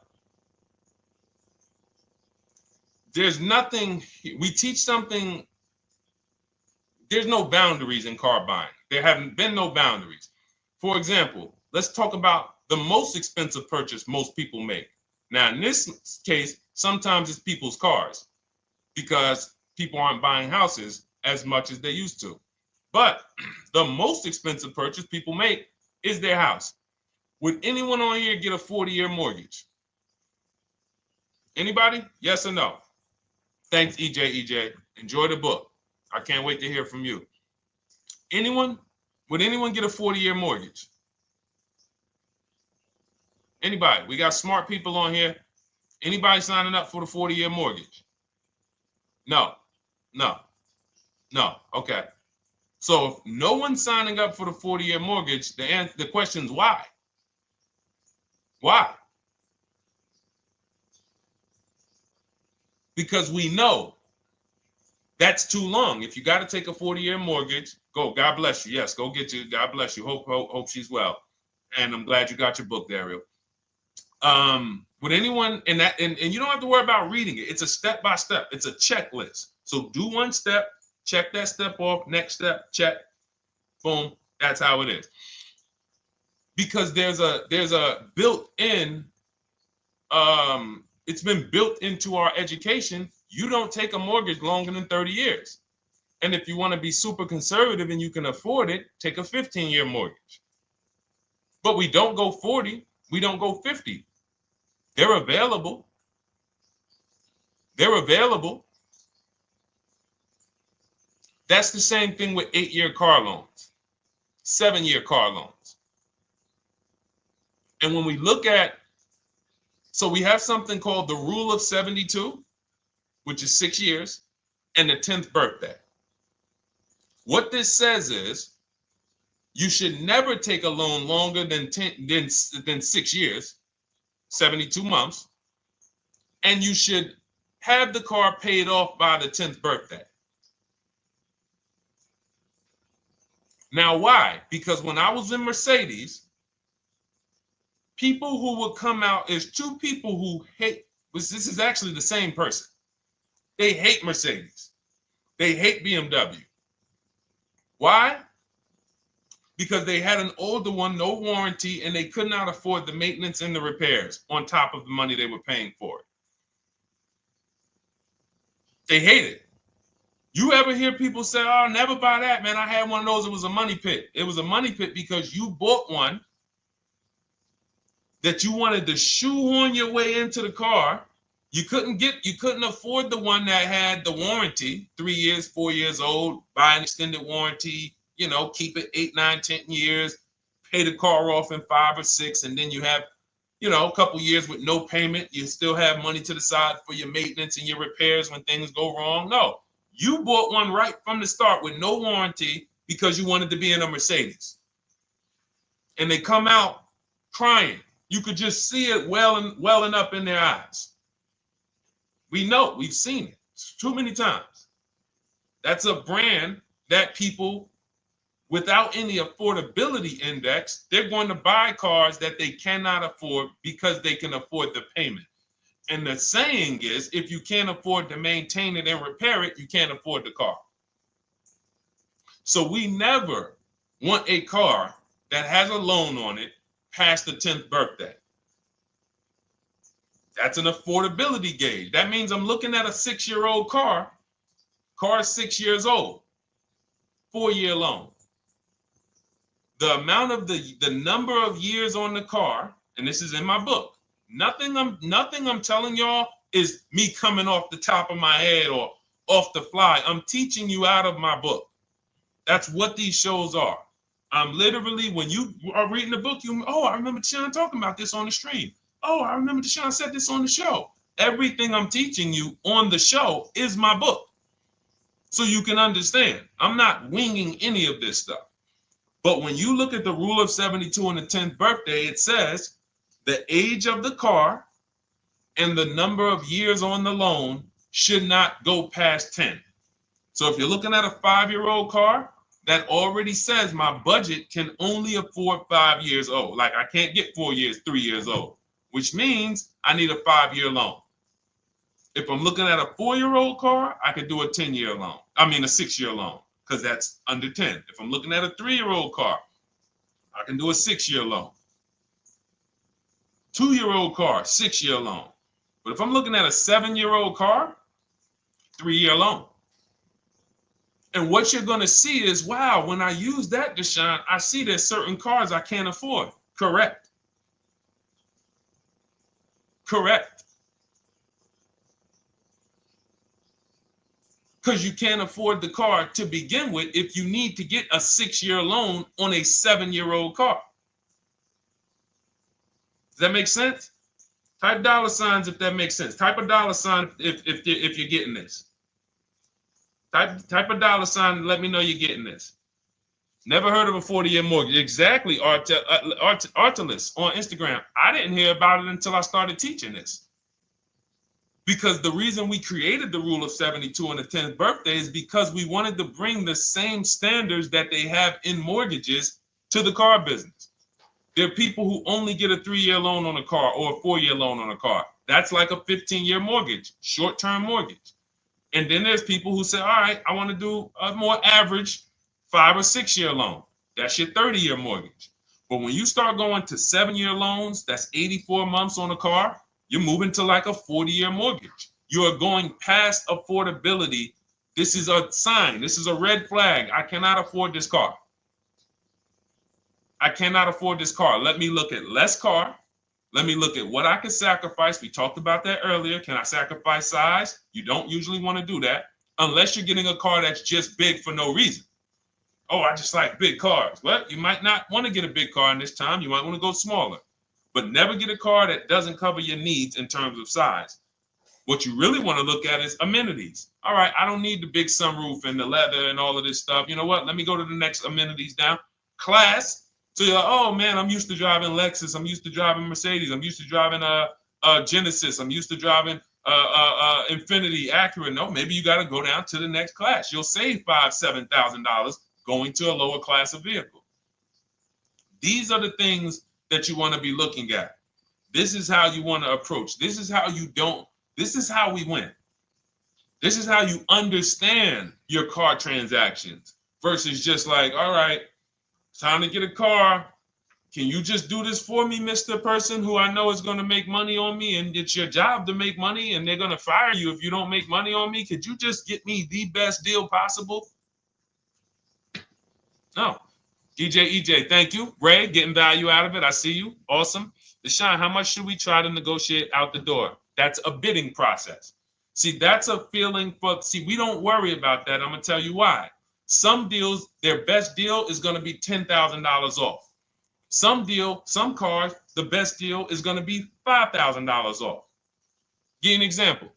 Speaker 1: there's nothing, we teach something, there's no boundaries in car buying. There haven't been no boundaries. For example, let's talk about the most expensive purchase most people make. Now, in this case, sometimes it's people's cars because people aren't buying houses as much as they used to. But the most expensive purchase people make is their house. Would anyone on here get a 40-year mortgage? Anybody? Yes or no? Thanks, EJ. Enjoy the book. I can't wait to hear from you. Anyone? Would anyone get a 40-year mortgage? Anybody? We got smart people on here. Anybody signing up for the 40-year mortgage? No. Okay. So if no one's signing up for the 40-year mortgage, the question is why? Why? Because we know that's too long. If you got to take a 40-year mortgage, go. God bless you. Yes, go get you. God bless you. Hope she's well. And I'm glad you got your book, Daryl. Would anyone and you don't have to worry about reading it. It's a step by step. It's a checklist. So do one step, check that step off. Next step, check. Boom. That's how it is. Because there's a built-in. It's been built into our education. You don't take a mortgage longer than 30 years. And if you want to be super conservative and you can afford it, take a 15-year mortgage. But we don't go 40. We don't go 50. They're available. That's the same thing with 8-year car loans, 7-year car loans. And when we look at, so we have something called the rule of 72, which is 6 years. and the 10th birthday. What this says is you should never take a loan longer than 6 years, 72 months, and you should have the car paid off by the 10th birthday. Now, why? Because when I was in Mercedes, people who would come out, is two people who hate, this is actually the same person. They hate Mercedes. They hate BMW. Why? Because they had an older one, no warranty, and they could not afford the maintenance and the repairs on top of the money they were paying for it. They hate it. You ever hear people say, oh, never buy that, man. I had one of those. It was a money pit. It was a money pit because you bought one that you wanted to shoehorn your way into the car. You couldn't afford the one that had the warranty, 3 years, 4 years old, buy an extended warranty, keep it 8, 9, 10 years, pay the car off in 5 or 6, and then you have, a couple years with no payment. You still have money to the side for your maintenance and your repairs when things go wrong. No, you bought one right from the start with no warranty because you wanted to be in a Mercedes. And they come out crying. You could just see it welling up in their eyes. We know, we've seen it too many times. That's a brand that people without any affordability index, they're going to buy cars that they cannot afford because they can afford the payment. And the saying is, if you can't afford to maintain it and repair it, you can't afford the car. So we never want a car that has a loan on it past the 10th birthday. That's an affordability gauge. That means I'm looking at a 6-year-old car. Car is 6 years old, 4-year loan. The amount of the number of years on the car, and this is in my book. Nothing I'm telling y'all is me coming off the top of my head or off the fly. I'm teaching you out of my book. That's what these shows are. I'm literally, when you are reading the book, I remember Deshone talking about this on the stream. Oh, I remember Deshone said this on the show. Everything I'm teaching you on the show is my book. So you can understand. I'm not winging any of this stuff. But when you look at the rule of 72 on the 10th birthday, it says the age of the car and the number of years on the loan should not go past 10. So if you're looking at a 5-year-old car, that already says my budget can only afford 5 years old. Like I can't get 4 years, 3 years old, which means I need a 5-year loan. If I'm looking at a 4-year-old car, I could do a 10-year loan. I mean a 6-year loan, because that's under 10. If I'm looking at a 3-year-old car, I can do a 6-year loan. 2-year-old car, 6-year loan. But if I'm looking at a 7-year-old car, 3-year loan. And what you're going to see is, wow, when I use that, Deshone, I see there's certain cars I can't afford. Correct. Correct. Because you can't afford the car to begin with if you need to get a 6-year loan on a 7-year-old car. Does that make sense? Type dollar signs if that makes sense. Type a dollar sign if you're getting this. Type a dollar sign and let me know you're getting this. Never heard of a 40-year mortgage. Exactly, Artelis on Instagram. I didn't hear about it until I started teaching this. Because the reason we created the rule of 72 on the 10th birthday is because we wanted to bring the same standards that they have in mortgages to the car business. There are people who only get a 3-year loan on a car or a 4-year loan on a car. That's like a 15-year mortgage, short-term mortgage. And then there's people who say, all right, I want to do a more average 5 or 6-year loan. That's your 30-year mortgage. But when you start going to 7-year loans, that's 84 months on a car, you're moving to like a 40-year mortgage. You are going past affordability. This is a sign. This is a red flag. I cannot afford this car. I cannot afford this car. Let me look at less car. Let me look at what I can sacrifice. We talked about that earlier. Can I sacrifice size? You don't usually want to do that unless you're getting a car that's just big for no reason. Oh, I just like big cars. Well, you might not want to get a big car in this time. You might want to go smaller. But never get a car that doesn't cover your needs in terms of size. What you really want to look at is amenities. All right, I don't need the big sunroof and the leather and all of this stuff. You know what? Let me go to the next amenities down. Class. So you're like, oh man, I'm used to driving Lexus. I'm used to driving Mercedes. I'm used to driving Genesis. I'm used to driving Infinity, Acura. No, maybe you got to go down to the next class. You'll save $5,000-$7,000 going to a lower class of vehicle. These are the things that you want to be looking at. This is how you want to approach. This is how you don't. This is how we win. This is how you understand your car transactions versus just like, all right, time to get a car. Can you just do this for me, Mr. Person who I know is going to make money on me, and it's your job to make money and they're going to fire you if you don't make money on me? Could you just get me the best deal possible? No. EJ, thank you. Ray, getting value out of it. I see you. Awesome. Deshone, how much should we try to negotiate out the door? That's a bidding process. See, that's a feeling for, see, we don't worry about that. I'm going to tell you why. Some deals, their best deal is going to be $10,000 off. Some cars, the best deal is going to be $5,000 off. Give you an example.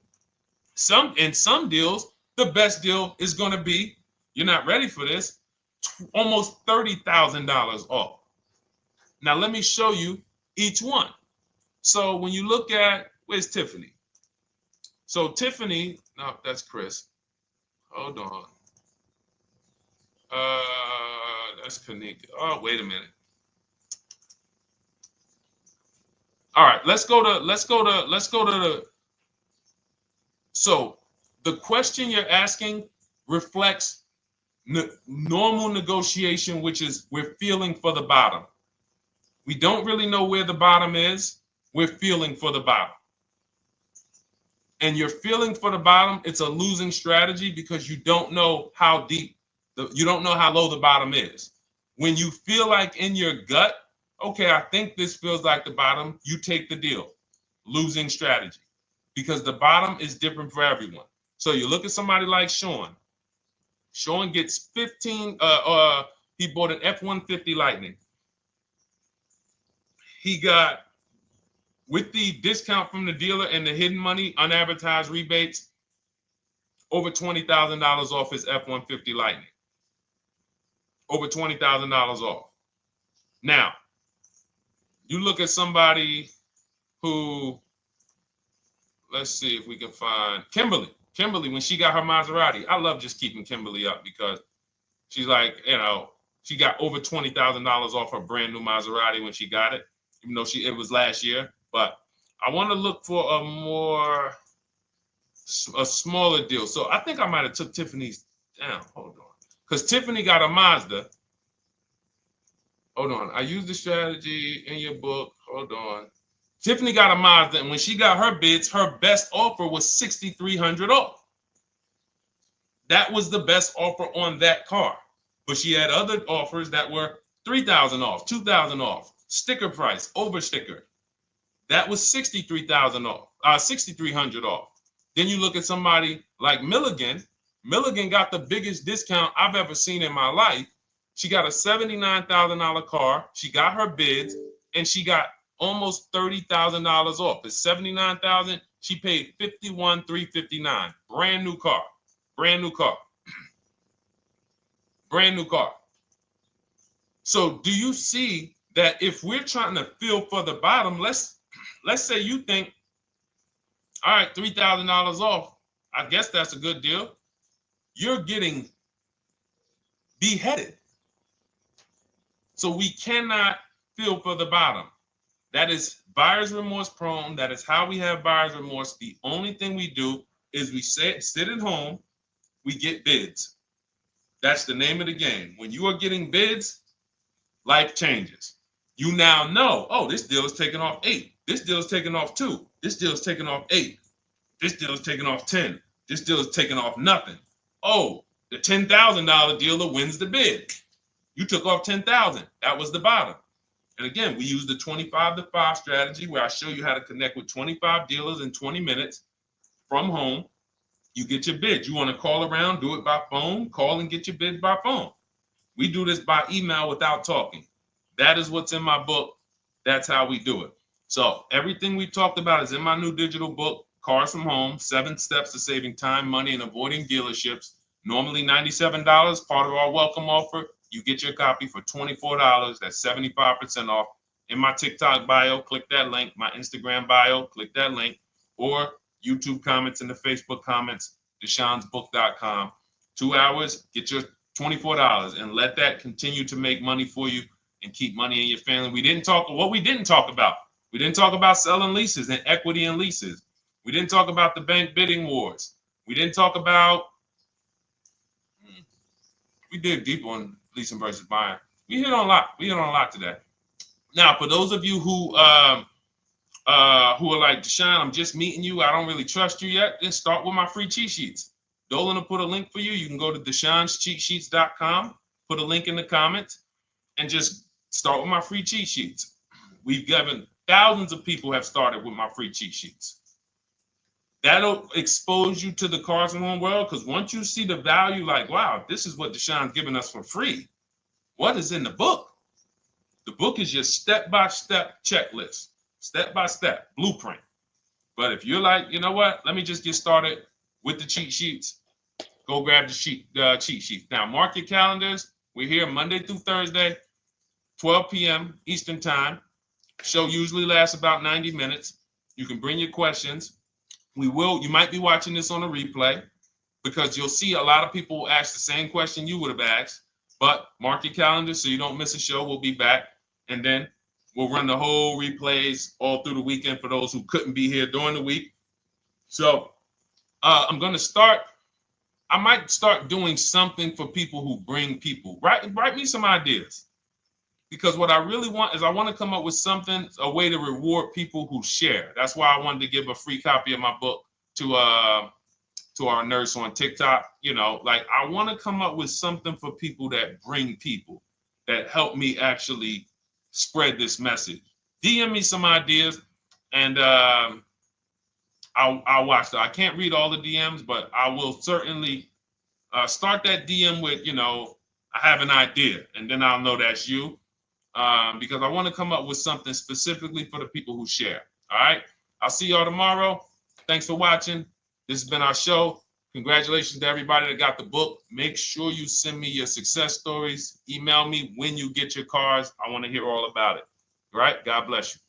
Speaker 1: In some deals, the best deal is going to be, you're not ready for this, almost $30,000 off. Now, let me show you each one. So when you look at, where's Tiffany? So Tiffany, no, that's Chris. Hold on. That's Kanika. Oh, wait a minute. All right, let's go to the. So the question you're asking reflects normal negotiation, which is we're feeling for the bottom. We don't really know where the bottom is. We're feeling for the bottom. And you're feeling for the bottom, it's a losing strategy because you don't know how deep, you don't know how low the bottom is. When you feel like in your gut, okay, I think this feels like the bottom, you take the deal. Losing strategy. Because the bottom is different for everyone. So you look at somebody like Sean. Sean gets 15, he bought an F-150 Lightning. He got, with the discount from the dealer and the hidden money, unadvertised rebates, over $20,000 off his F-150 Lightning. Over $20,000 off. Now, you look at somebody who, let's see if we can find Kimberly. Kimberly, when she got her Maserati, I love just keeping Kimberly up because she's like, you know, she got over $20,000 off her brand new Maserati when she got it, even though it was last year. But I want to look for a smaller deal. So I think I might have took Tiffany's down. Hold on. Because Tiffany got a Mazda. Hold on. I used the strategy in your book. Hold on. Tiffany got a Mazda, and when she got her bids, her best offer was $6,300 off. That was the best offer on that car. But she had other offers that were $3,000 off, $2,000 off, sticker price, over sticker. That was $63,000 off, $6,300 off. Then you look at somebody like Milligan. Milligan got the biggest discount I've ever seen in my life. She got a $79,000 car. She got her bids, and she got almost $30,000 off. It's $79,000. She paid $51,359. Brand new car. Brand new car. Brand new car. So do you see that if we're trying to feel for the bottom, let's say you think, all right, $3,000 off. I guess that's a good deal. You're getting beheaded. So we cannot feel for the bottom. That is buyer's remorse prone. That is how we have buyer's remorse. The only thing we do is we sit at home, we get bids. That's the name of the game. When you are getting bids, life changes. You now know, oh, this deal is taking off 8. This deal is taking off 2. This deal is taking off 8. This deal is taking off 10. This deal is taking off nothing. Oh, the $10,000 dealer wins the bid. You took off $10,000. That was the bottom. And again, we use the 25-to-5 strategy where I show you how to connect with 25 dealers in 20 minutes from home. You get your bid. You want to call around, do it by phone, call and get your bid by phone. We do this by email without talking. That is what's in my book. That's how we do it. So everything we talked about is in my new digital book Cars from Home, 7 Steps to Saving Time, Money, and Avoiding Dealerships. Normally $97, part of our welcome offer. You get your copy for $24. That's 75% off. In my TikTok bio, click that link. My Instagram bio, click that link. Or YouTube comments in the Facebook comments, deshonsbook.com. 2 hours, get your $24, and let that continue to make money for you and keep money in your family. We didn't talk about. We didn't talk about selling leases and equity in leases. We didn't talk about the bank bidding wars. We didn't talk about, we dig deep on leasing versus buying. We hit on a lot. We hit on a lot today. Now, for those of you who are like, Deshone, I'm just meeting you, I don't really trust you yet, then start with my free cheat sheets. Dolan will put a link for you. You can go to DeshonesCheatSheets.com, put a link in the comments, and just start with my free cheat sheets. We've given thousands of people have started with my free cheat sheets. That'll expose you to the Cars from Home world, because once you see the value, like, wow, this is what Deshone's giving us for free. What is in the book? The book is your step-by-step checklist, step-by-step blueprint. But if you're like, you know what, let me just get started with the cheat sheets, go grab the cheat sheets. Now, mark your calendars. We're here Monday through Thursday, 12 p.m. Eastern Time. Show usually lasts about 90 minutes. You can bring your questions. You might be watching this on a replay, because you'll see a lot of people ask the same question you would have asked. But mark your calendar so you don't miss a show. We'll be back, and then we'll run the whole replays all through the weekend for those who couldn't be here during the week. So I'm going to start. I might start doing something for people who bring people. Write me some ideas, because what I really want is I want to come up with something, a way to reward people who share. That's why I wanted to give a free copy of my book to our nurse on TikTok. You know, like, I want to come up with something for people that bring people, that help me actually spread this message. DM me some ideas, and I'll watch that. I can't read all the DMs, but I will certainly start that DM with, I have an idea, and then I'll know that's you, because I want to come up with something specifically for the people who share. All right. I'll see y'all tomorrow. Thanks for watching. This has been our show. Congratulations to everybody that got the book. Make sure you send me your success stories. Email me when you get your cars. I want to hear all about it. All right. God bless you.